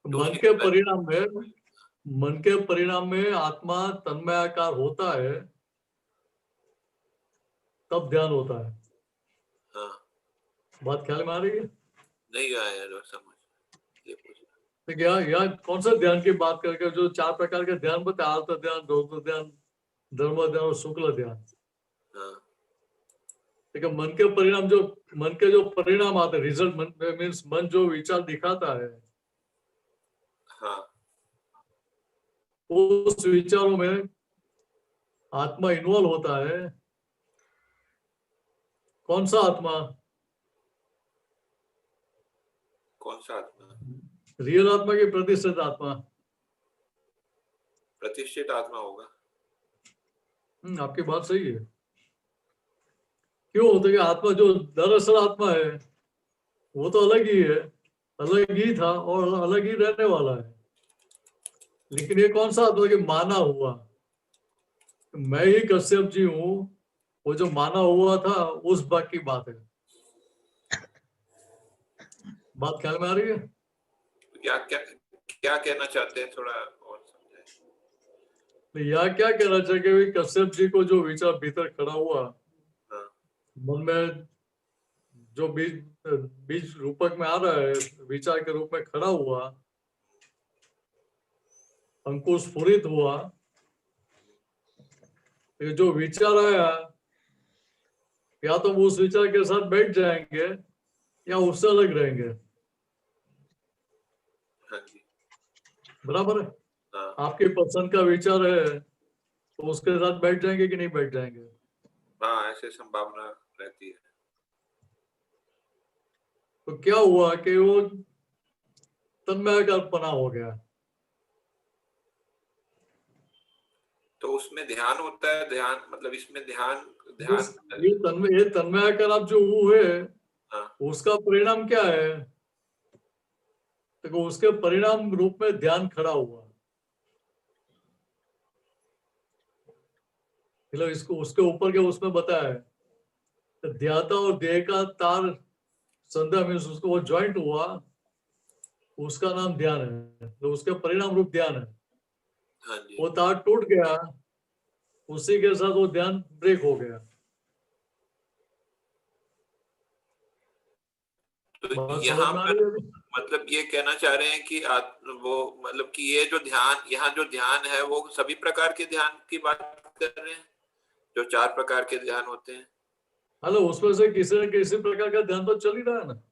मन 2651। के परिणाम में आत्मा तन्मयाकार होता है, तब ध्यान होता है। हाँ, बात ख्याल में आ रही है? नहीं आया यार समझ, ये पूछ। तो यहाँ कौन सा ध्यान की बात करके, जो 4 प्रकार के ध्यान बताया, आर्त ध्यान, रौद्र ध्यान, धर्म ध्यान और शुक्ल ध्यान। हाँ, ठीक है, मन के जो परिणाम आते हैं, रिजल्ट, मीन्स मन जो विचार दिखाता है, हाँ, उस विचारों में आत्मा इन्वॉल्व होता है। कौन सा आत्मा? कौन सा आत्मा? रियल आत्मा की प्रतिष्ठित आत्मा? प्रतिष्ठित आत्मा होगा। आपकी बात सही है। क्यों होता है कि आत्मा जो दरअसल आत्मा है वो तो अलग ही है, अलग ही था और अलग ही रहने वाला है। लेकिन ये कौन सा आत्मा कि माना हुआ, मैं ही कश्यप जी हूं, वो जो माना हुआ था उस बात की बात है। बात ख्याल में आ रही है? क्या क्या क्या कहना चाहते हैं, थोड़ा और समझाएं। तो यहाँ क्या कहना चाहिए, कश्यप जी को जो विचार भीतर खड़ा हुआ, हाँ, मन में जो बीज रूपक में आ रहा है, विचार के रूप में खड़ा हुआ, अंकुश स्फुरित हुआ, ये जो विचार आया, या तो वो उस विचार के साथ बैठ जाएंगे या उससे अलग रहेंगे। हाँ जी, बराबर है? हाँ, आपकी पसंद का विचार है तो उसके साथ बैठ जाएंगे कि नहीं बैठ जाएंगे? हाँ, ऐसे संभावना रहती है। तो क्या हुआ कि वो तन्मयपना हो गया। तो उसमें ध्यान होता है, ध्यान मतलब इसमें ध्यान ये तन्मयकर आप जो हुए, हाँ, उसका परिणाम क्या है? तो उसके परिणाम रूप में ध्यान खड़ा हुआ। मतलब इसको उसके ऊपर के उसमें बताया है, तो ध्याता और देह का तार संध्या में उसको वो ज्वाइंट हुआ, उसका नाम ध्यान है, तो उसके परिणाम रूप ध्यान है। हाँ जी। वो तार टूट गया, उसी के साथ वो ध्यान ब्रेक हो गया। तो यहाँ पर मतलब ये कहना चाह रहे हैं कि वो मतलब कि ये जो ध्यान, यहाँ जो ध्यान है वो सभी प्रकार के ध्यान की बात कर रहे हैं, जो 4 प्रकार के ध्यान होते हैं। हेलो, उसमें से किसी न किसी प्रकार का ध्यान तो चल ही रहा है ना।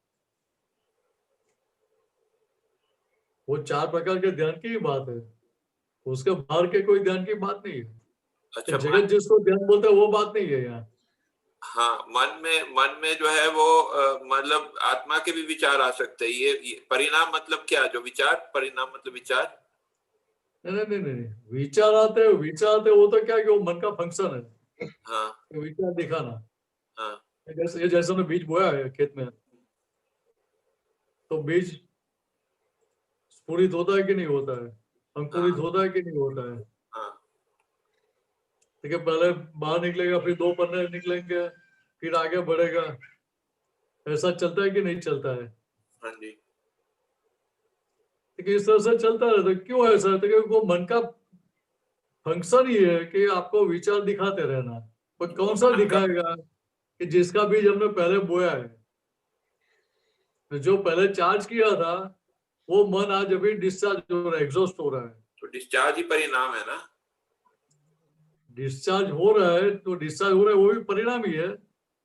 वो 4 प्रकार के ध्यान की ही बात है, उसके बाहर के कोई ध्यान की बात नहीं है। अच्छा, जगत जिसको ध्यान बोलते हैं वो बात नहीं है यहाँ। हाँ, मन में जो है वो मतलब आत्मा के भी विचार आ सकते हैं। ये परिणाम मतलब क्या, जो विचार, परिणाम मतलब विचार? नहीं, विचार आते वो तो क्या कि वो मन का फंक्शन है। हाँ, विचार दिखाना। हाँ, जैसे हमने बीज बोया है खेत में, तो बीज स्फुरित होता है कि नहीं होता है, अंकुरित होता है कि नहीं होता है। हाँ, ठीक है, पहले बाहर निकलेगा, फिर 2 पन्ने निकलेंगे, फिर आगे बढ़ेगा। ऐसा चलता है कि नहीं चलता है? हाँ जी। ठीक है, इस तरह से चलता रहता है। क्यों ऐसा है? तो वो मन का फंक्शन ही है कि आपको विचार दिखाते रहना। पर कौन सा दिखाएगा कि जिसका बीज हमने पहले बोया है, जो पहले चार्ज किया था वो मन आज अभी डिस्चार्ज हो रहा है, एग्जॉस्ट हो रहा है। तो डिस्चार्ज ही परिणाम है ना। डिस्चार्ज हो रहा है तो डिस्चार्ज हो रहा है वो भी परिणाम ही है।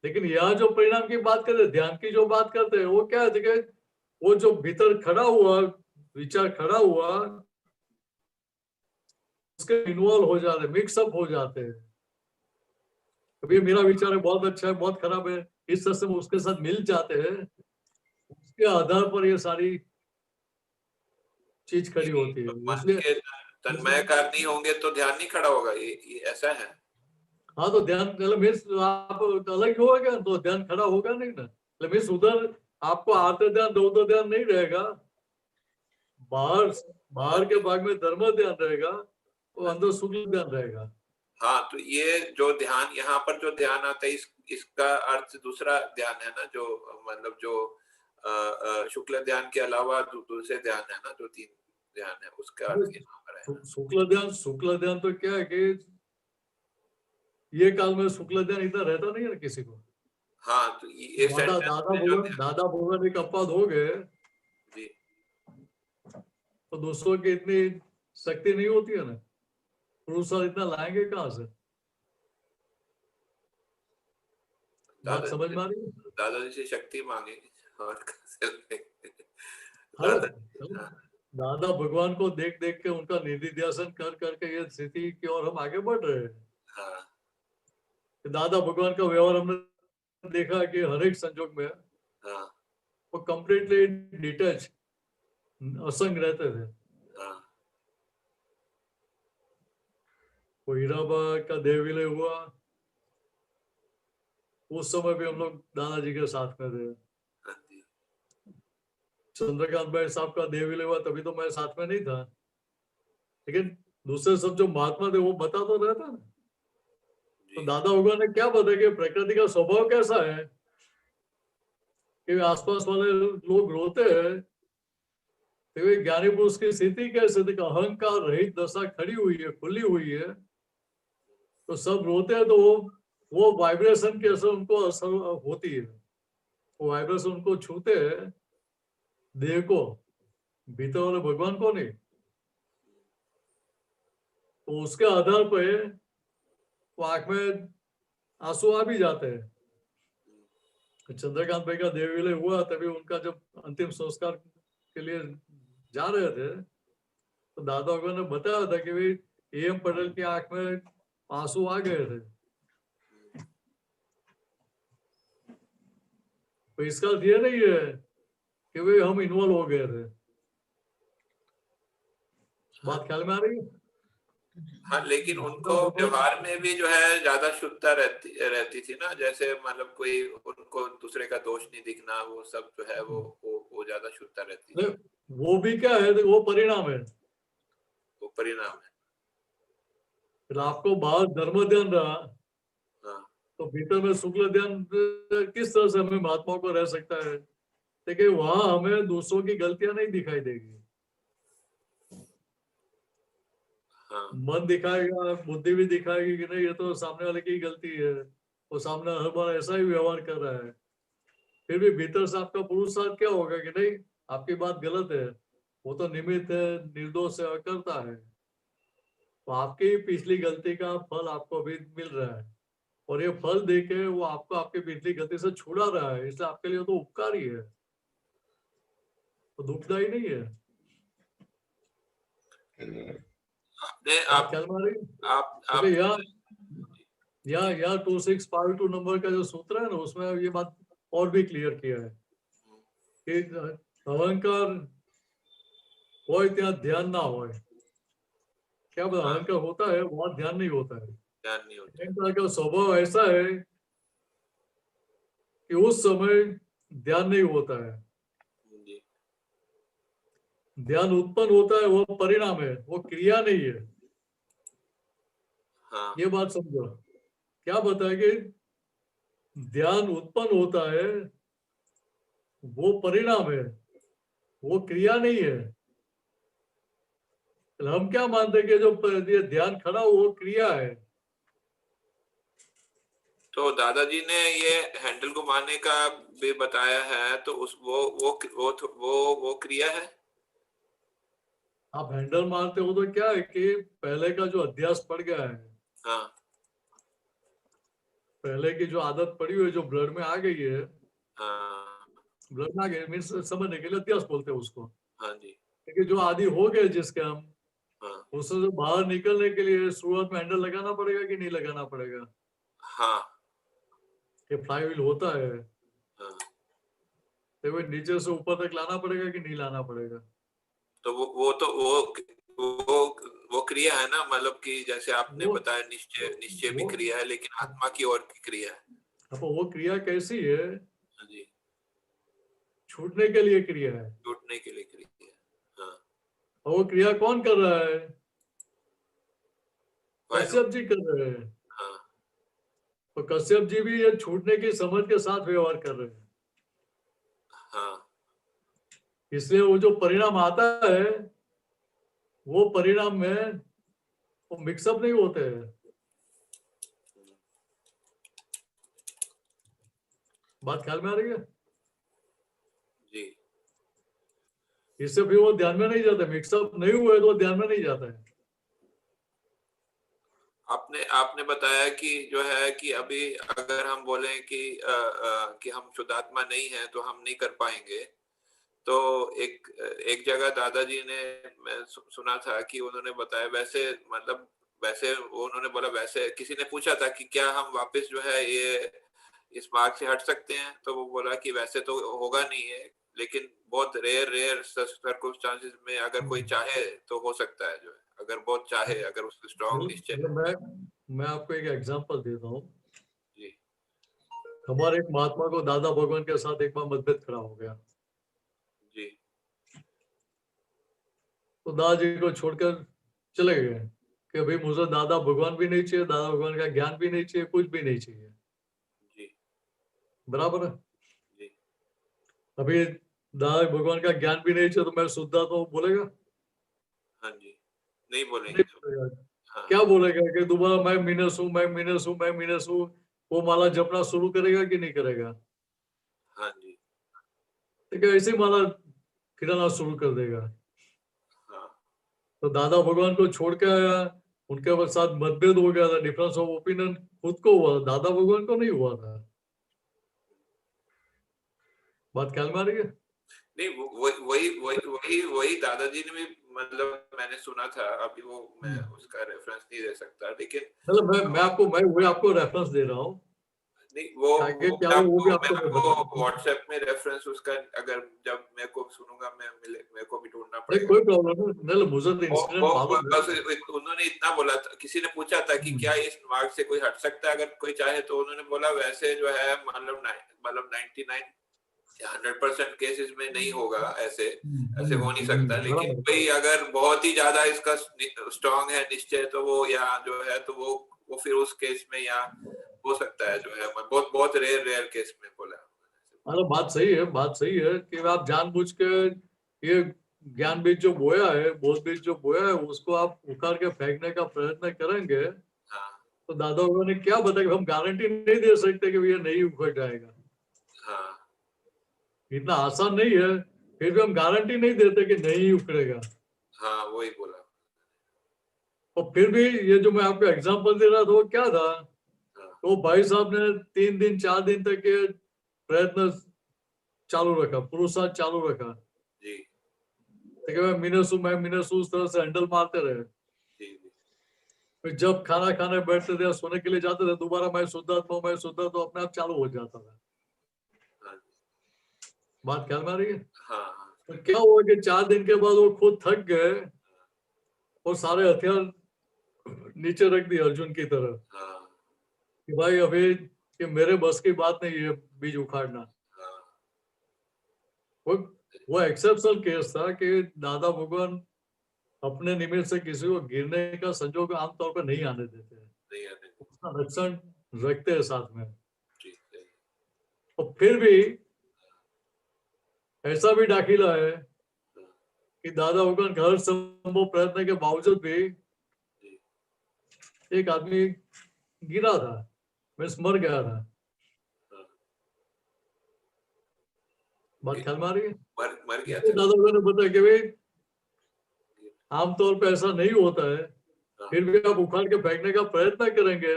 लेकिन यहाँ जो परिणाम की बात करते हैं, ध्यान की जो बात करते हैं, वो क्या है कि वो जो भीतर खड़ा हुआ विचार खड़ा हुआ उसके इन्वॉल्व हो जाते हैं, मिक्सअप हो जाते हैं। कभी मेरा विचार है बहुत अच्छा है, बहुत खराब है, इस तरह से वो उसके साथ मिल जाते हैं। उसके आधार पर ये सारी चीज खड़ी होती है। तो मन इसलिए के तन्मयकार नहीं होंगे तो ध्यान नहीं खड़ा होगा, ये ऐसा है। हाँ, तो ध्यान मीन्स आप अलग हो गया तो ध्यान खड़ा होगा नहीं ना। मीन्स उधर आपको आते ध्यान दो ध्यान नहीं रहेगा, बाहर के भाग में धर्म ध्यान रहेगा और अंदर शुक्ल ध्यान रहेगा। हाँ, तो ये जो ध्यान यहाँ पर जो ध्यान आता है इसका अर्थ दूसरा ध्यान है ना, जो मतलब जो शुक्ल ध्यान के अलावा दूसरे ध्यान है ना, जो 3 ध्यान है उसका अर्थ यहाँ पर है। शुक्ल ध्यान तो क्या है कि ये काल में शुक्ल ध्यान इतना रहता नहीं है ना किसी को। हाँ, तो ये दादा भगवान एक अपवाद हो गए जी, तो दूसरों की इतनी शक्ति नहीं होती है ना, पुरुष इतना लाएंगे कहाँ से। बात समझ में आ रही है? दादाजी से शक्ति मांगेंगे और दादा भगवान को देख देख के उनका निधिध्यासन कर करके ये स्थिति की ओर हम आगे बढ़ रहे हैं। हाँ, दादा भगवान का व्यवहार हमने देखा कि हर एक संजोग में हाँ, वो कंप्लीटली डिटैच असंग रहते थे। हाँ, वो हीराबा का देह विलय हुआ उस समय भी हम लोग दादाजी के साथ में थे। हाँ जी, चंद्रकांत भाई साहब का देह विलय हुआ तभी तो मैं साथ में नहीं था, लेकिन दूसरे सब जो महात्मा थे वो बता तो रहता ना। तो दादा भगवान ने क्या बताया कि प्रकृति का स्वभाव कैसा है कि आसपास वाले लोग रोते हैं तो ज्ञानी पुरुष की स्थिति कैसे थी, अहंकार रहित दशा खड़ी हुई है, खुली हुई है, तो सब रोते हैं तो वो वाइब्रेशन के असर उनको असर होती है। वो वाइब्रेशन उनको छूते हैं, देह को, भीतर वाले भगवान को नहीं। तो उसके आधार पर वो आंख में आंसू आ भी जाते हैं। चंद्रकांत भाई का देह विलय हुआ तभी उनका जब अंतिम संस्कार के लिए जा रहे थे तो दादा भगवान ने बताया था कि भाई एम पटेल की आंख में आंसू आ गए थे। तो इसका अर्थ ये नहीं है कि भाई हम इन्वॉल्व हो गए थे। बात ख्याल में आ रही है? हाँ, लेकिन उनको व्यवहार में भी जो है ज्यादा शुद्धता रहती थी ना, जैसे मतलब कोई उनको दूसरे का दोष नहीं दिखना, वो सब जो है वो ज्यादा शुद्धता रहती थी। वो भी क्या है, वो परिणाम है, वो परिणाम है। फिर आपको बाहर धर्म ध्यान रहा हाँ, तो भीतर में शुक्ल ध्यान किस तरह से हमें महात्माओं को रह सकता है, देखिए वहां हमें दूसरों की गलतियां नहीं दिखाई देगी। हाँ, मन दिखाएगा, बुद्धि भी दिखाएगी कि नहीं ये तो सामने वाले की गलती है, वो सामने हर बार ऐसा ही व्यवहार कर रहा है। फिर भी भीतर से आपका पुरुषार्थ क्या होगा कि नहीं आपकी बात गलत है, वो तो निमित्त है, निर्दोष है, करता है। तो आपकी पिछली गलती का फल आपको अभी मिल रहा है और ये फल देके वो आपको आपकी पिछली गलती से छुड़ा रहा है, इसलिए आपके लिए तो उपकार ही है, तो दुखदायी नहीं है। यहाँ 2652 नंबर का जो सूत्र है ना उसमें ये बात और भी क्लियर किया है कि अहंकार हो त्या ध्यान ना हो। क्या बता अहंकार होता है वहां ध्यान नहीं होता है। ध्यान नहीं होता। अहंकार का स्वभाव ऐसा है कि उस समय ध्यान नहीं होता है, ध्यान उत्पन्न होता है, वो परिणाम है, वो क्रिया नहीं है। हाँ, ये बात समझो। क्या बताया कि ध्यान उत्पन्न होता है वो परिणाम है, वो क्रिया नहीं है। हम क्या मानते हैं कि जो ये ध्यान खड़ा हो वो क्रिया है। तो दादाजी ने ये हैंडल घुमाने का भी बताया है, तो उस वो क्रिया है। आप हैंडल मारते हो तो क्या है कि पहले का जो अध्यास पड़ गया है, हाँ पहले की जो आदत पड़ी हुई है, जो ब्लड में आ गई है, हाँ ब्लड में आ गई मीन्स समझने के लिए अध्यास बोलते हैं उसको। हाँ जी क्योंकि जो आदि हो गए जिसके हम, हाँ उससे बाहर निकलने के लिए शुरुआत में हैंडल लगाना पड़ेगा कि नहीं लगाना पड़ेगा? हाँ कि फ्लाई व्हील होता है हाँ। तो वो नीचे से ऊपर तक लाना पड़ेगा कि नहीं लाना पड़ेगा? तो वो क्रिया है ना, मतलब कि जैसे आपने वो बताया निश्चय भी वो क्रिया है, लेकिन आत्मा की ओर की क्रिया है। अब वो क्रिया कैसी है? हाँ जी, छूटने के लिए क्रिया है। टूटने के लिए क्रिया है। हाँ और वो क्रिया कौन कर रहा है? वायु। कश्यप जी कर रहे हैं। हाँ तो कश्यप जी भी ये छूटने की समझ के साथ व्यवहार कर रहे हैं। हाँ इसलिए वो जो परिणाम आता है, वो परिणाम में वो मिक्सअप नहीं होते हैं। बात ख्याल में आ रही है? जी। इससे फिर वो ध्यान में नहीं जाता, मिक्सअप नहीं हुए तो ध्यान में नहीं जाता है। आपने बताया कि जो है कि अभी अगर हम बोलें कि हम शुद्धात्मा नहीं है तो हम नहीं कर पाएंगे। तो एक जगह दादाजी ने, मैं सुना था कि उन्होंने बताया वैसे, मतलब वैसे उन्होंने बोला, वैसे किसी ने पूछा था कि क्या हम वापस जो है ये इस मार्ग से हट सकते हैं, तो वो बोला कि वैसे तो होगा नहीं है, लेकिन बहुत रेयर सर्कमस्टांसेस में अगर कोई चाहे तो हो सकता है, जो है अगर बहुत चाहे, अगर उसको स्ट्रॉन्ग निश्चय है। मैं आपको एक एग्जांपल देता हूँ। जी हमारे एक महात्मा को दादा भगवान के साथ एक बार मतभेद खड़ा हो गया। जी तो दादाजी को छोड़कर चले गए कि भाई मुझे दादा भगवान भी नहीं चाहिए, दादा भगवान का ज्ञान भी नहीं चाहिए, कुछ भी नहीं चाहिए। जी बराबर है? जी अभी दादा भगवान का ज्ञान भी नहीं चाहिए तो मैं शुद्ध तो बोलेगा हाँ जी, नहीं बोलेंगे नहीं तो। बोलेगा। हाँ क्या बोलेगा कि दोबारा मैं मिनस हूँ, मैं मिनस हूँ, मैं मिनस हूँ। वो माला जपना शुरू करेगा कि नहीं करेगा? हाँ जी ठीक है, ऐसे ही माला खिलाना शुरू कर देगा। हाँ तो दादा भगवान को छोड़ के आया, उनके साथ मतभेद हो गया था, डिफरेंस ऑफ ओपिनियन खुद को हुआ, दादा भगवान को नहीं हुआ था। बात ख्याल में आ रही है? नहीं, वही दादाजी ने भी, मतलब मैंने सुना था, अभी वो मैं उसका रेफरेंस नहीं दे सकता, लेकिन मतलब मैं आपको रेफरेंस दे रहा हूँ। नहीं आगे वो क्या मैं हो वो भी आपको आपको मैं बता दूं। व्हाट्सएप में रेफरेंस उसका, अगर जब मेरे को सुनूंगा मैं मेरे को भी ढूंढना नहीं पड़ेगा। कोई प्रॉब्लम नहीं, नहीं मुझे तो इंसिडेंट मालूम है। बस उन्होंने इतना बोला था, किसी ने पूछा था कि क्या इस मार्ग से कोई हट सकता है अगर कोई चाहे, तो उन्होंने बोला वैसे जो है मतलब 100% केसेस में नहीं होगा, ऐसे हो नहीं सकता, लेकिन बराबर। भाई अगर बहुत ही ज्यादा इसका स्ट्रांग है निश्चय, तो वो या जो है तो वो फिर उस केस में या हो सकता है, जो है बहुत बहुत रेयर केस में बोला। मतलब बात सही है कि आप जानबूझ के ये ज्ञान बीज जो बोया है, बोध बीज जो बोया है, उसको आप उखाड़ के फेंकने का प्रयत्न करेंगे हाँ तो दादा बाबा ने क्या बताया, हम गारंटी नहीं दे सकते कि ये नहीं उखड़ जाएगा। हाँ इतना आसान नहीं है, फिर भी हम गारंटी नहीं देते कि नहीं उखड़ेगा। हाँ वही बोला। और फिर भी ये जो मैं आपको एग्जांपल दे रहा था वो क्या था, हाँ तो भाई साहब ने 3 दिन 4 दिन तक ये प्रयत्न चालू रखा, पुरुषार्थ चालू रखा। जी ठीक है, मैं मिनस उस तरह से हैंडल मारते रहे। जी जी फिर जब खाना खाने बैठते थे, सोने के लिए जाते थे, दोबारा मैं शुद्धात्मा तो अपने आप चालू हो जाता था। हाँ बात ख्याल में आ रही है? हाँ हाँ तो क्या हुआ कि 4 दिन के बाद वो खुद थक गए और सारे हथियार नीचे रख दिए अर्जुन की तरह हाँ कि भाई अभी ये मेरे बस की बात नहीं है बीज उखाड़ना। हाँ वो वो एक्सेप्शनल केस था कि दादा भगवान अपने निमित्त से किसी को गिरने का संजोग आमतौर पर नहीं आने देते हैं, नहीं आने दो। उसका रक्षण रखते हैं साथ में। ठीक है। और फिर भी ऐसा भी दाखिला है कि दादा भगवान हर संभव प्रयत्न के बावजूद भी एक आदमी गिरा था, मीन्स मर गया था। बात ख्याल में आ रही है? मर गया इसलिए था। दादा भगवान ने बताया कि भाई आमतौर पे ऐसा नहीं होता है, फिर भी आप उखाड़ के फेंकने का प्रयत्न करेंगे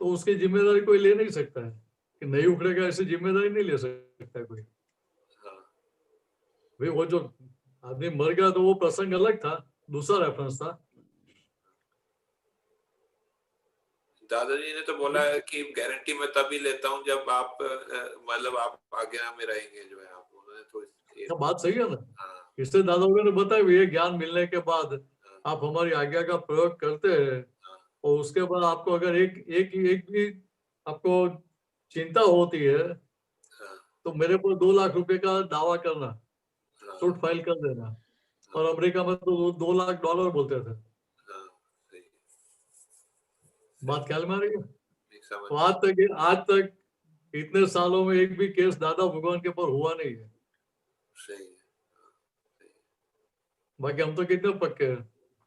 तो उसकी जिम्मेदारी कोई ले नहीं सकता है कि नहीं उखड़ेगा, ऐसी जिम्मेदारी नहीं ले सकता है कोई। भाई वो जो आदमी मर गया तो वो प्रसंग अलग था, दूसरा रेफरेंस था। दादाजी ने तो बोला है कि गारंटी मैं तभी लेता हूँ जब आप मतलब आप आज्ञा में रहेंगे, जो है आप, उन्होंने तो ये बात सही है ना। हाँ, इससे दादाओं ने बताया ये ज्ञान मिलने के बाद आप हमारी आज्ञा का प्रयोग करते हैं और उसके बाद आपको अगर एक एक एक भी आपको चिंता होती है तो मेरे पर 2 लाख रुपए का दावा करना, सूट फाइल कर देना। और अमेरिका में तो $2 लाख बोलते थे। सही, बात ख्याल में आ रही है? नहीं समझ। तो आज तक इतने सालों में एक भी केस दादा भगवान के ऊपर हुआ नहीं है। सही है। बाकी हम तो कितने पक्के हैं,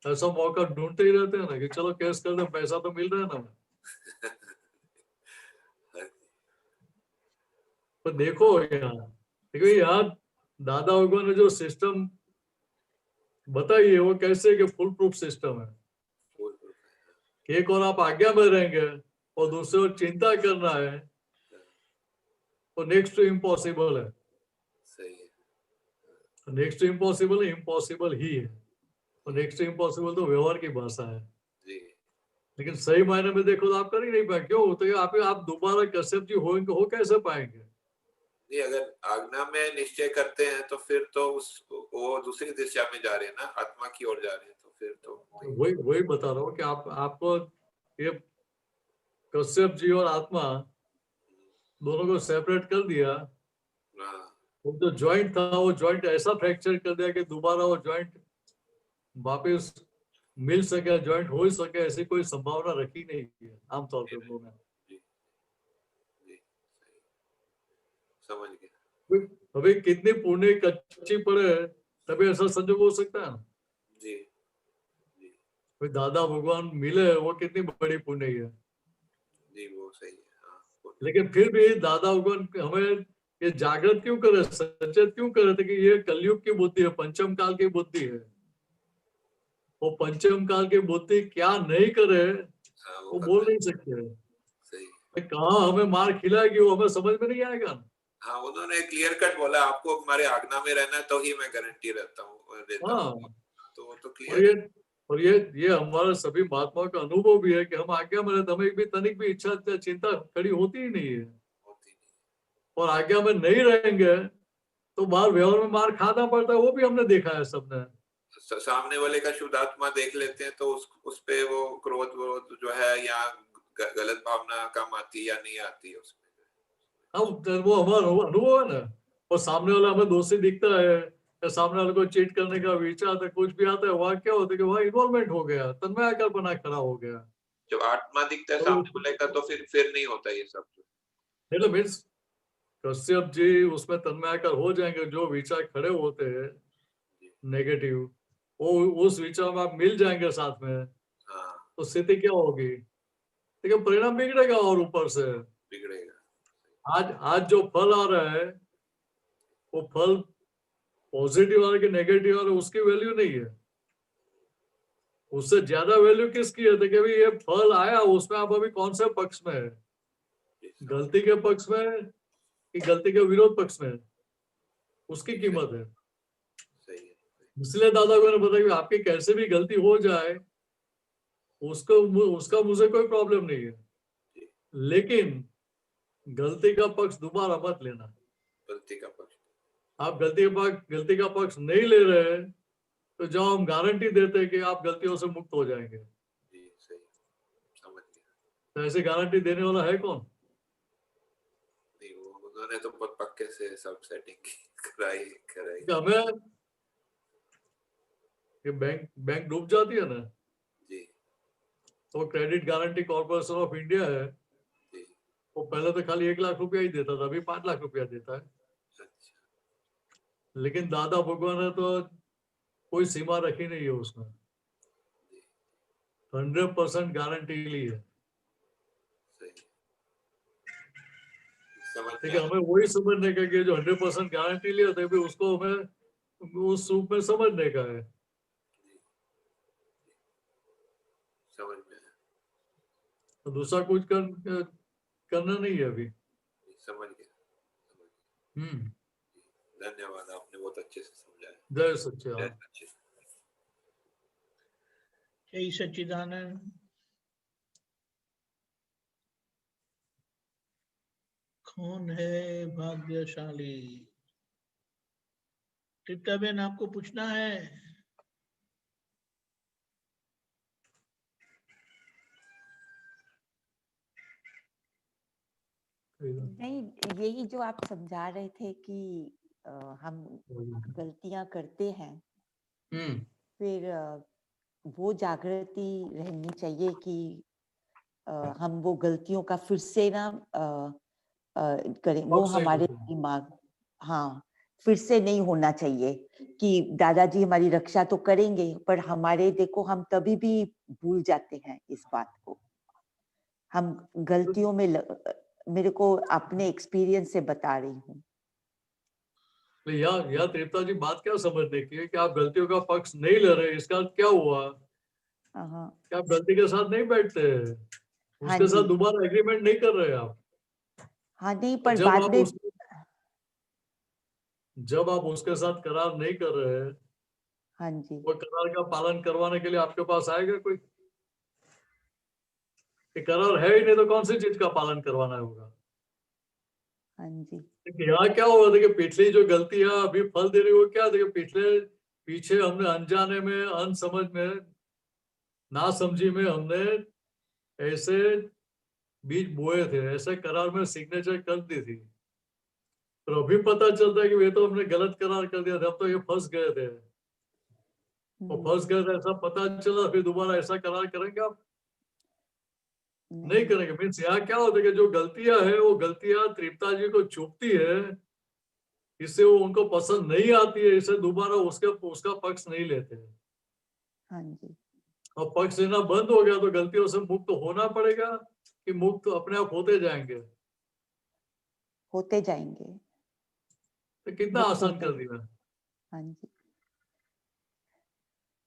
ऐसा मौका ढूंढते ही रहते हैं ना कि चलो केस कर दे, पैसा तो मिल रहा है ना। तो देखो यहाँ दादा भगवान ने जो सिस्टम बताई है वो कैसे कि फुल प्रूफ सिस्टम है। एक और आप आज्ञा में रहेंगे और दूसरे और चिंता करना है तो नेक्स्ट टू इम्पॉसिबल है। सही है। नेक्स्ट टू इम्पॉसिबल इम्पॉसिबल ही है और नेक्स्ट टू इम्पॉसिबल तो व्यवहार की भाषा है। जी। लेकिन सही मायने में देखो तो आप कर ही नहीं पाए। क्यों? तो आप दोबारा कश्यप जी हो कैसे पाएंगे? नहीं, अगर आज्ञा में निश्चय करते हैं तो फिर तो वो दूसरी दिशा में जा रहे हैं ना, आत्मा की ओर जा रहे हैं, तो फिर तो वही बता रहा हूँ कि आपको ये कश्यप जी और आत्मा दोनों को सेपरेट कर दिया। वो जो जॉइंट था वो जॉइंट ऐसा फ्रैक्चर कर दिया कि दोबारा वो जॉइंट वापस मिल सके, जॉइंट हो ही सके, ऐसी कोई संभावना रखी नहीं है आमतौर पे उन्होंने। समझ गया। अभी कितनी पुण्य कच्ची पड़े तभी ऐसा संजोग हो सकता है। जी। कोई दादा भगवान मिले वो कितनी बड़ी पुण्य है। जी वो सही है। हाँ। लेकिन फिर भी दादा भगवान हमें ये जागृत क्यों करे, सचेत क्यों करे थे कि ये कलयुग की बुद्धि है, पंचम काल की बुद्धि है। वो पंचम काल की बुद्धि क्या नहीं करे वो बोल नहीं सकते। सही। कहाँ हमें मार खिलाएगी वो हमें समझ में नहीं आएगा। हाँ, उन्होंने क्लियर कट बोला आपको हमारे आज्ञा में रहना तो ही मैं गारंटी देता हूँ। तो वो तो क्लियर। और ये हमारे सभी महात्माओं का अनुभव भी है कि हम आज्ञा में रहते, हमें भी तनिक भी इच्छा चिंता खड़ी होती ही नहीं है। और आज्ञा में नहीं रहेंगे तो बाहर व्यवहार में मार खाना पड़ता है, वो भी हमने देखा है सबने। सामने वाले का शुद्ध आत्मा देख लेते हैं तो उस पे वो क्रोध जो है या गलत भावना कम आती या नहीं आती है उसमें। वो हमारा अनुभव है ना। और सामने वाला हमें दोषी दिखता है या सामने वाले को चीट करने का विचार आता है, कुछ भी आता है, वहां क्या होता है कि वहां इन्वॉल्वमेंट हो गया, तन्मय कल्पना खड़ा हो गया। जब आत्मा दिखता है सामने वाले का तो फिर नहीं होता ये सब। मतलब मीन्स कश्यप जी उसमें तन्मयाकार हो जाएंगे। जो विचार खड़े होते हैं नेगेटिव, वो उस विचार में आप मिल जाएंगे साथ में। तो स्थिति क्या होगी? लेकिन परिणाम बिगड़ेगा और ऊपर से बिगड़ेगा। आज जो फल आ रहा है वो फल पॉजिटिव आ रहा है कि नेगेटिव आ रहा है उसकी वैल्यू नहीं है। उससे ज्यादा वैल्यू किसकी है? कि भाई ये फल आया, उसमें आप अभी कौन से पक्ष में है, गलती के पक्ष में कि गलती के विरोध पक्ष में, उसकी कीमत है। इसलिए दादा को ने बताया कि आपकी कैसे भी गलती हो जाए उसका मुझे कोई प्रॉब्लम नहीं है, लेकिन गलती का पक्ष दोबारा मत लेना। गलती का पक्ष आप गलती का पक्ष नहीं ले रहे तो जो हम गारंटी देते हैं कि आप गलतियों से मुक्त हो जाएंगे। जी सही, समझ गया। तो ऐसी गारंटी देने वाला है कौन? नहीं, वो उन्होंने तो बहुत पक्के से सब सेटिंग कराई। हमें ये बैंक डूब जाती है ना जी, तो credit guarantee corporation of India है, जी। वो पहले तो खाली 1 लाख रुपया ही देता था, अभी 5 लाख रुपया देता है। अच्छा। लेकिन दादा भगवान ने तो कोई सीमा रखी नहीं है उसमें, 100% गारंटी ली है। ठीक है, हमें वही समझने का कि जो 100% गारंटी लिया था उसको हमें उस रूप में समझने का है। समझ में है, तो दूसरा कुछ करना नहीं है अभी। समझ गया। धन्यवाद, आपने बहुत अच्छे से समझाया। जय सच्चिदानंद। जय सच्चिदानंद। जय सच्चिदानंद। कौन है भाग्यशाली? तृप्ता बहन, आपको पूछना है? नहीं, यही जो आप समझा रहे थे कि हम गलतियां करते हैं, फिर वो जागृति रहनी चाहिए कि हम वो गलतियों का फिर से ना करें, वो हमारे दिमाग, हाँ, फिर से नहीं होना चाहिए कि दादाजी हमारी रक्षा तो करेंगे, पर हमारे, देखो हम तभी भी भूल जाते हैं इस बात को। हम गलतियों में मेरे को अपने एक्सपीरियंस से बता रही हूँ। यार तृप्ता जी, बात क्या समझने की है कि आप गलतियों का पक्ष नहीं ले रहे, इसका क्या हुआ? क्या आप गलती के साथ नहीं बैठते हैं? उसके साथ दोबारा एग्रीमेंट नहीं कर रहे आप? हाँ नहीं, पर बाद में जब आप उसके साथ करार नहीं कर रहे हैं, हाँ जी, वो करार का पालन करवाने के लिए आपके पास आएगा कोई? करार है ही नहीं तो कौन सी चीज का पालन करवाना होगा? हाँ जी, यहाँ क्या हुआ? देखिए, पिछली जो गलतियां अभी फल दे रही वो क्या? देखिए, पीछे हमने अनजाने में, अनसमझ में, ना समझी में हमने ऐसे बीज बोए थे, ऐसे करार में सिग्नेचर कर दी थी, तो अभी पता चलता है कि ये तो हमने गलत करार कर दिया था, हम तो ये फंस गए थे। तो फंस गए थे ऐसा पता चला, फिर दोबारा ऐसा करार करेंगे आप? नहीं करेंगे। मीन्स यहाँ क्या होता है कि जो गलतियां है वो गलतियां तृप्ता जी को चुभती है, इससे वो उनको पसंद नहीं आती है, इससे दोबारा उसका पक्ष नहीं लेते हैं। हाँ जी। और पक्ष लेना बंद हो गया तो गलतियों से मुक्त होना पड़ेगा कि मुक्त अपने आप होते जाएंगे? होते जाएंगे। तो कितना आसान कर दिया। हाँ जी।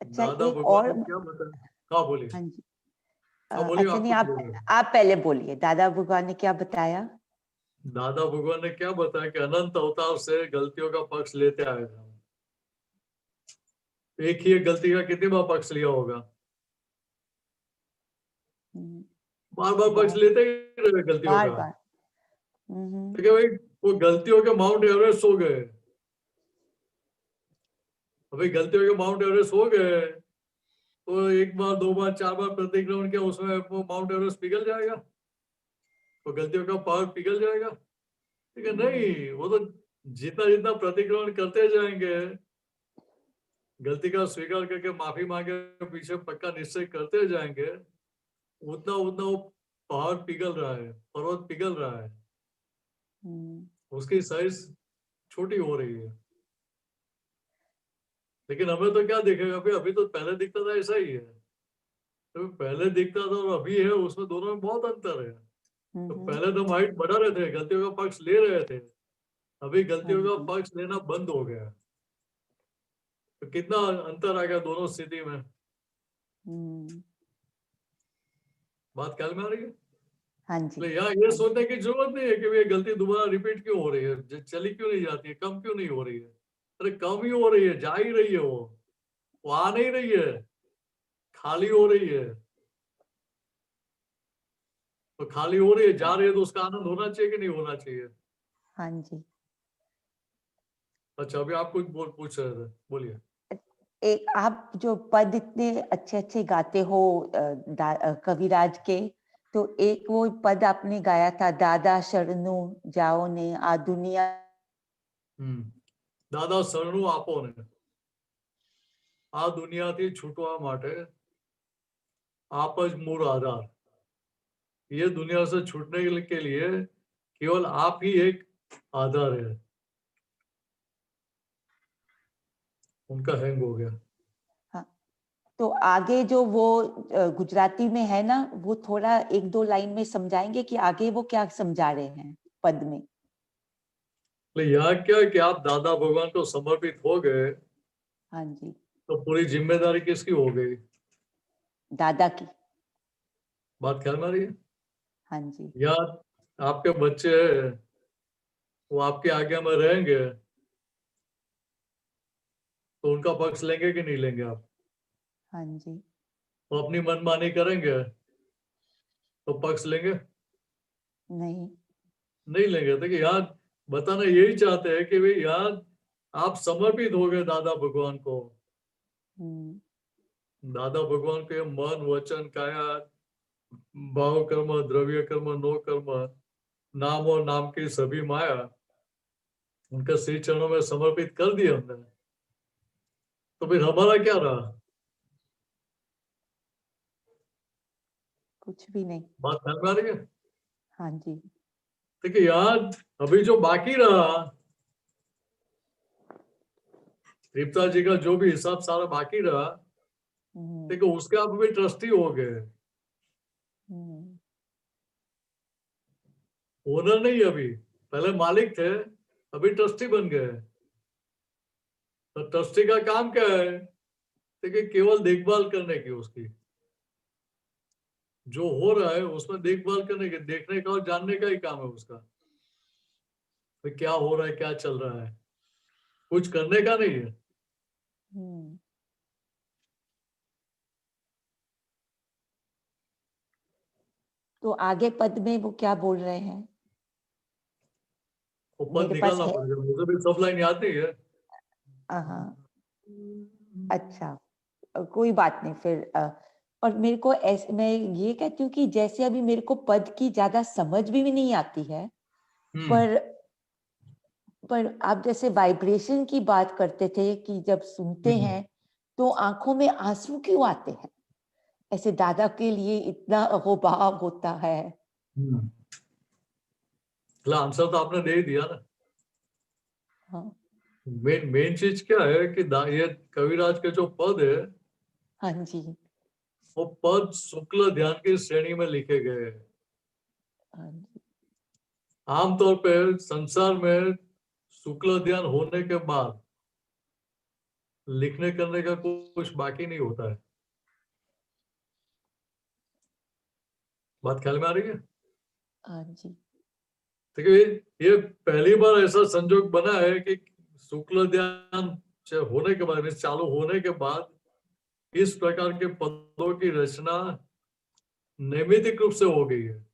अच्छा, दादा भगवान ने क्या बताया? हाँ बोलिए। हाँ जी। हाँ बोलिए। अच्छा नहीं, आप पहले बोलिए, दादा भगवान ने क्या बताया? दादा भगवान ने क्या बताया कि अनंत अवतार से गलतियों का पक्ष लेते आए थे। एक ही एक गलती का कितनी बार पक्ष लिया होगा? बार बार पक्ष लेते ही रहे गलतियों बार का। बार। तो भाई वो गलतियों के माउंट एवरेस्ट हो गए, अभी गलतियों के माउंट एवरेस्ट हो गए तो एक बार, दो बार, चार बार प्रतिक्रमण किया, उसमें वो माउंट एवरेस्ट पिघल जाएगा? तो गलतियों का पहाड़ पिघल जाएगा? ठीक है, नहीं, वो तो जितना जितना प्रतिक्रमण करते जाएंगे, गलती का स्वीकार करके माफी मांगे, पीछे पक्का निश्चय करते जाएंगे, उतना उतना वो पहाड़ पिघल रहा है, पर्वत पिघल रहा है, उसकी साइज छोटी हो रही है। लेकिन हमें तो क्या दिखेगा? अभी तो पहले दिखता था ऐसा ही है, तो पहले दिखता था और अभी है, उसमें दोनों में बहुत अंतर है। तो पहले तो हम हाइट बढ़ा रहे थे, गलतियों का पक्ष ले रहे थे, अभी गलतियों का पक्ष लेना बंद हो गया। तो कितना अंतर आ गया दोनों स्थिति में। बात ख्याल में आ रही है? हाँ जी। तो यहाँ ये सोचने की जरूरत नहीं है कि ये गलती दोबारा रिपीट क्यों हो रही है, चली क्यों नहीं जाती है, कम क्यों नहीं हो रही है? अरे कम ही हो रही है, जा ही रही है, वो आ नहीं रही है, खाली हो रही है। तो खाली हो रही है, जा रही है, तो उसका आनंद होना चाहिए कि नहीं होना चाहिए? हाँ जी। अच्छा, अभी आप कुछ पूछ रहे थे, बोलिए। एक आप जो पद इतने अच्छे अच्छे गाते हो कविराज के, तो एक वो पद आपने गाया था, दादा शरणु जाओ ने आ दुनिया। दादा शरणु आपो ने आ दुनियाथी छूटवा माटे आप ज मूળ आधार। ये दुनिया से छूटने के लिए केवल आप ही एक आधार है। उनका हैंग हो गया। हाँ, तो आगे जो वो गुजराती में है ना, वो थोड़ा एक दो लाइन में समझाएंगे कि आगे वो क्या समझा रहे हैं पद में? यहाँ क्या है कि आप दादा भगवान को समर्पित हो गए। हाँ जी। तो पूरी जिम्मेदारी किसकी हो गई? दादा की। बात ख्याल में आ रही है? हाँ जी। या आपके बच्चे हैं, वो आपके आज्ञा में रहेंगे तो उनका पक्ष लेंगे कि नहीं लेंगे आप? हाँ जी। वो अपनी मनमानी करेंगे तो पक्ष लेंगे? नहीं। नहीं लेंगे। देखिए यहाँ बताना यही चाहते हैं कि भाई यहाँ आप समर्पित हो गए दादा भगवान को। दादा भगवान के मन वचन काया भाव कर्म द्रव्य कर्म नो कर्म नाम और नाम की सभी माया उनका श्री चरणों में समर्पित कर दिया हमने, तो फिर हमारा क्या रहा? कुछ भी नहीं। बात ध्यान में आ रही है? हाँ जी। देखिए यार अभी जो बाकी रहा तृप्ता जी का जो भी हिसाब सारा बाकी रहा, देखो उसके आप भी ट्रस्टी हो गए, ओनर नहीं। अभी पहले मालिक थे, अभी ट्रस्टी बन गए। तो ट्रस्टी का काम क्या है? देखिए केवल देखभाल करने की, उसकी जो हो रहा है उसमें देखभाल करने की, देखने का और जानने का ही काम है उसका। तो क्या हो रहा है, क्या चल रहा है, कुछ करने का नहीं है। तो आगे पद में वो क्या बोल रहे हैं? वो पद निकालना पड़ेगा, मुझे भी सब लाइन याद नहीं है। हाँ अच्छा, कोई बात नहीं फिर। और मेरे को ऐसे, मैं ये कहती हूँ कि जैसे अभी मेरे को पद की ज्यादा समझ भी नहीं आती है, पर आप जैसे वाइब्रेशन की बात करते थे कि जब सुनते हैं तो आंखों में आंसू क्यों आते हैं? ऐसे दादा के लिए इतना अहोभाव होता है। आंसर तो आपने दे ही दिया ना। हाँ। मेन चीज क्या है कि ये कविराज के जो पद है, हाँ जी, वो पद शुक्ल ध्यान की श्रेणी में लिखे गए हैं। हाँ जी। आमतौर पर संसार में शुक्ल ध्यान होने के बाद लिखने करने का कुछ बाकी नहीं होता है। बात ख्याल में आ रही है? हाँ जी। देखिए ये पहली बार ऐसा संजोग बना है कि शुक्ल ध्यान होने के बाद, चालू होने के बाद इस प्रकार के पदों की रचना नैमित्तिक रूप से हो गई है।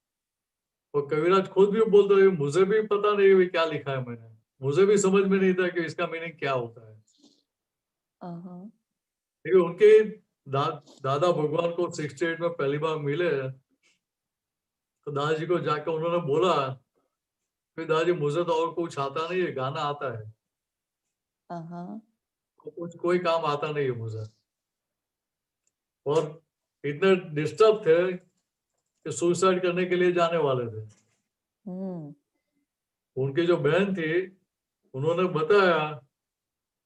और कविराज खुद भी बोलते हैं मुझे भी पता नहीं है क्या लिखा है मैंने, मुझे भी समझ में नहीं था कि इसका मीनिंग क्या होता है। देखिए उनके दादा भगवान को 68 में पहली बार मिले तो दादाजी को जाकर उन्होंने बोला फिर दादाजी मुझे तो और कुछ आता नहीं है, गाना आता है, कुछ कोई काम आता नहीं है मुझे। और इतने डिस्टर्ब थे कि सुसाइड करने के लिए जाने वाले थे। उनकी जो बहन थी उन्होंने बताया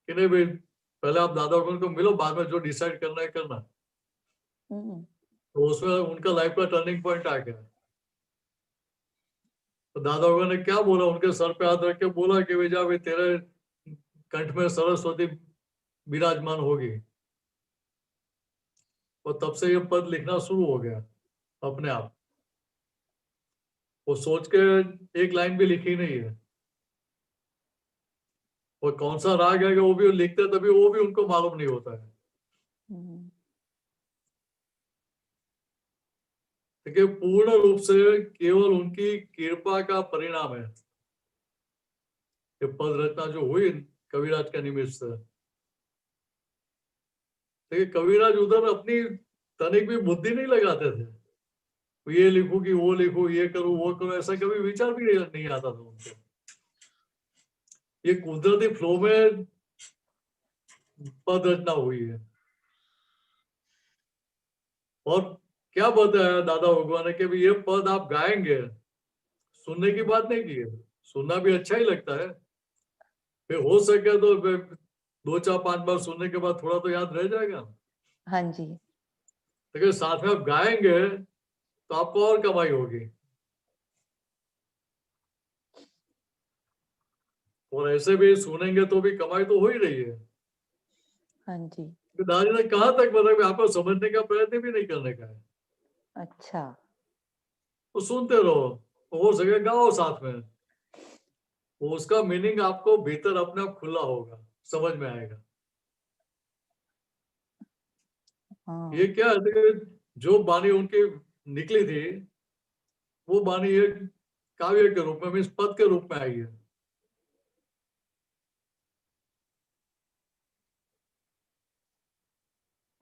कि नहीं भाई पहले आप दादा को मिलो, बाद में जो डिसाइड करना है करना। तो उसमें उनका लाइफ का टर्निंग पॉइंट आ गया। तो दादा ने क्या बोला, उनके सर पे हाथ रख के बोला कि भैया भाई तेरे कंठ में सरस्वती विराजमान होगी। और तब से ये पद लिखना शुरू हो गया अपने आप। वो सोच के एक लाइन भी लिखी नहीं है। और कौन सा राग है वो भी लिखते तभी वो भी उनको मालूम नहीं होता है। देखिए पूर्ण रूप से केवल उनकी कृपा का परिणाम है कि पद रचना जो हुई कविराज के निमित्त से। देखिए कविराज उधर अपनी तनिक भी बुद्धि नहीं लगाते थे, ये लिखूं कि वो लिखूं, ये करूं वो करूं, ऐसा कभी विचार भी नहीं आता था उनको। ये कुदरती फ्लो में पद रचना हुई है। और क्या बताया दादा भगवान ने कि ये पद आप गाएंगे, सुनने की बात नहीं की है, सुनना भी अच्छा ही लगता है, फिर हो सके तो 2 4 5 बार सुनने के बाद थोड़ा तो याद रह जाएगा। हाँ जी। लेकिन साथ में आप गाएंगे तो आपको और कमाई होगी। और ऐसे भी सुनेंगे तो भी कमाई तो हो ही रही है। हाँ जी। तो दादी ने कहा तक मतलब आपको समझने का प्रयत्न भी नहीं करने का है। अच्छा। वो सुनते रहो, हो सके गाओ साथ में, वो उसका मीनिंग आपको भीतर अपने आप खुला होगा, समझ में आएगा। हाँ। ये क्या है कि जो वाणी उनकी निकली थी वो वाणी एक काव्य के रूप में, मीन्स पद के रूप में आई है।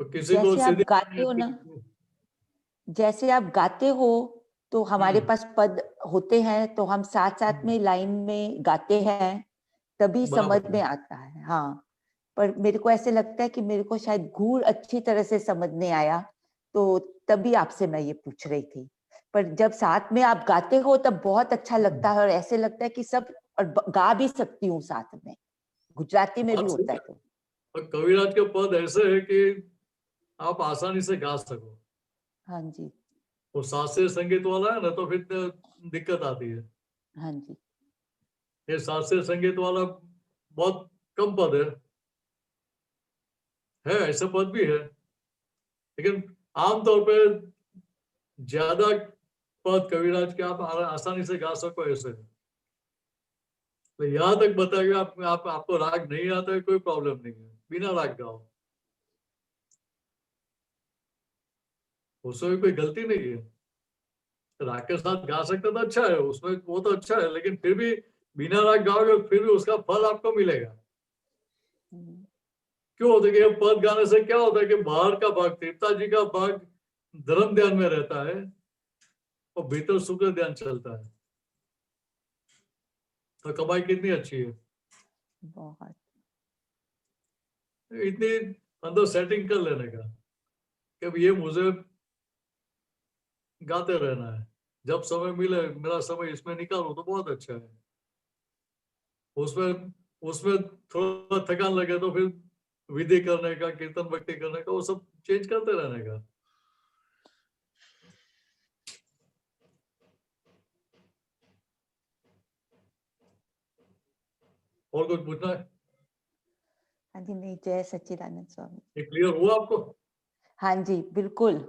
तो किसी को जैसे आप सीधे गाते हो ना, जैसे आप गाते हो तो हमारे पास पद होते हैं, तो हम साथ साथ में लाइन में गाते हैं, तभी समझ बराबर में आता है। हाँ, पर मेरे को ऐसे लगता है कि मेरे को शायद गुण अच्छी तरह से समझ नहीं आया, तो तभी आपसे मैं ये पूछ रही थी। पर जब साथ में आप गाते हो तब बहुत अच्छा लगता है, और ऐसे लगता है कि सब, और गा भी सकती हूँ साथ में, गुजराती में भी बात सही होता है। है तो। और कविराज के पद ऐसे है कि आप आसानी से गा सको। हाँ जी, वो शास्त्रीय संगीत वाला है ना, तो फिर दिक्कत आती है। हाँ जी, ये शास्त्रीय संगीत वाला बहुत कम पद है, ऐसे पद भी है, लेकिन आमतौर पे ज्यादा पद कविराज के आप आसानी से गा सको ऐसे। तो यहाँ तक बताइए, आपको राग नहीं आता है, कोई प्रॉब्लम नहीं है, बिना राग गाओ, उसमें कोई गलती नहीं है। राग के साथ गा सकते तो अच्छा है, उसमें वो तो अच्छा है, लेकिन फिर भी बिना राग गाओगे फिर भी उसका फल आपको मिलेगा। क्यों होता है कि पद गाने से क्या होता है कि बाहर का भाग, तीर्था जी का भाग धर्म ध्यान में रहता है और भीतर सुख ध्यान चलता है, तो कमाई कितनी अच्छी है। बहुत। इतनी अंदर सेटिंग कर लेने का कि अब ये मुझे गाते रहना है, जब समय मिले मेरा समय इसमें निकालूं तो बहुत अच्छा है। उसमें उसमें थोड़ा थकान लगे तो फिर विधि करने का, कीर्तन भक्ति करने का, वो सब चेंज करते रहने का। और कुछ पूछना है? हाँ जी, नहीं, जय सच्चिदानंद स्वामी। ये क्लियर हुआ आपको? हाँ जी, बिल्कुल।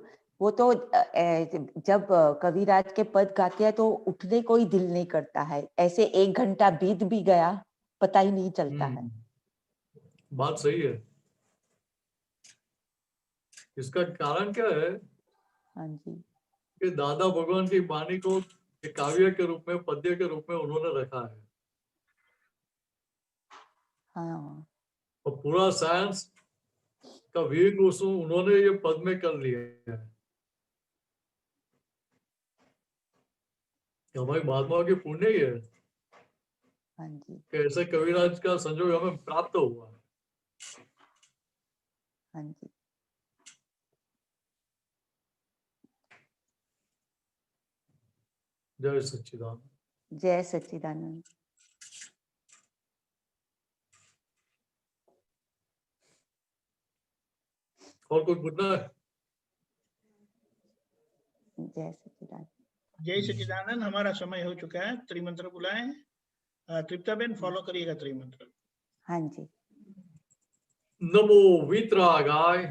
वो तो जब कविराज के पद गाते हैं तो उठने को ही दिल नहीं करता है, ऐसे 1 घंटा बीत भी गया पता ही नहीं चलता है। बात सही है। इसका कारण क्या है हाँ जी, कि दादा भगवान की वाणी को एक काव्य के रूप में, पद्य के रूप में उन्होंने रखा है, हाँ, और पूरा साइंस का विवेक उन्होंने ये पद में कर लिया है। हमारी महात्माओं की पुण्य ही है हाँ जी, कि ऐसे कविराज का संयोग हमें प्राप्त हुआ। हाँ जी। जय सच्चिदानंद। जय सच्चिदानंद। और कुछ पूछना है? जय सच्चिदानंद। जय सच्चिदानंद। हमारा समय हो चुका है, त्रिमंत्र बुलाएं। तृप्ता बेन फॉलो करिएगा त्रिमंत्र। हाँ जी। नमो वितरागाय,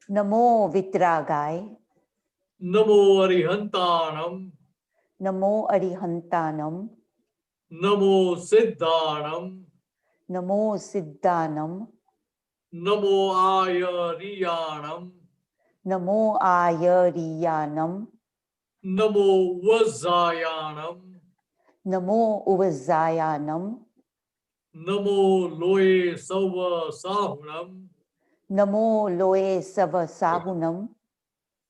नमो वितरागाय, नमो अरिहंताणम, नमो अरिहंतानम, नमो सिद्धाणम, नमो सिद्धानम, नमो आयरियाणम, नमो आयरियानम, नमो वज्जायाणम, नमो उवजायानम, नमो लोए सव साहुणम, नमो लोए सव साहुनम,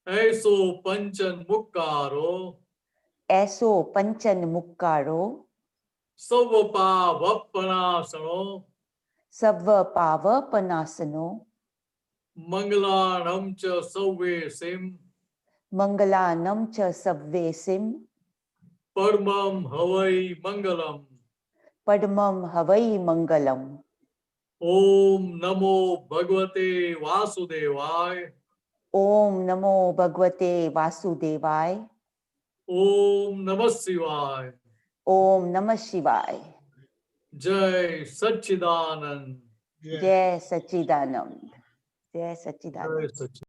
ऐसो पंचन मुक्कारो, ऐसो पंचन मुक्कारो, सव पावपनासनो, सव पावपनासनो, मंगलाणम च सव्वेसिम, मंगलानम च सव्वेसिम, परमं हवै मंगलम। पद्मं हवै मंगलम। ओम नमो भगवते वासुदेवाय, ओम नमो भगवते वासुदेवाय, ओम नमः शिवाय, ओम नमः शिवाय। जय सच्चिदानंद, जय सच्चिदानंद। जय सच्चिदानंद। जय सच्चिदानंद।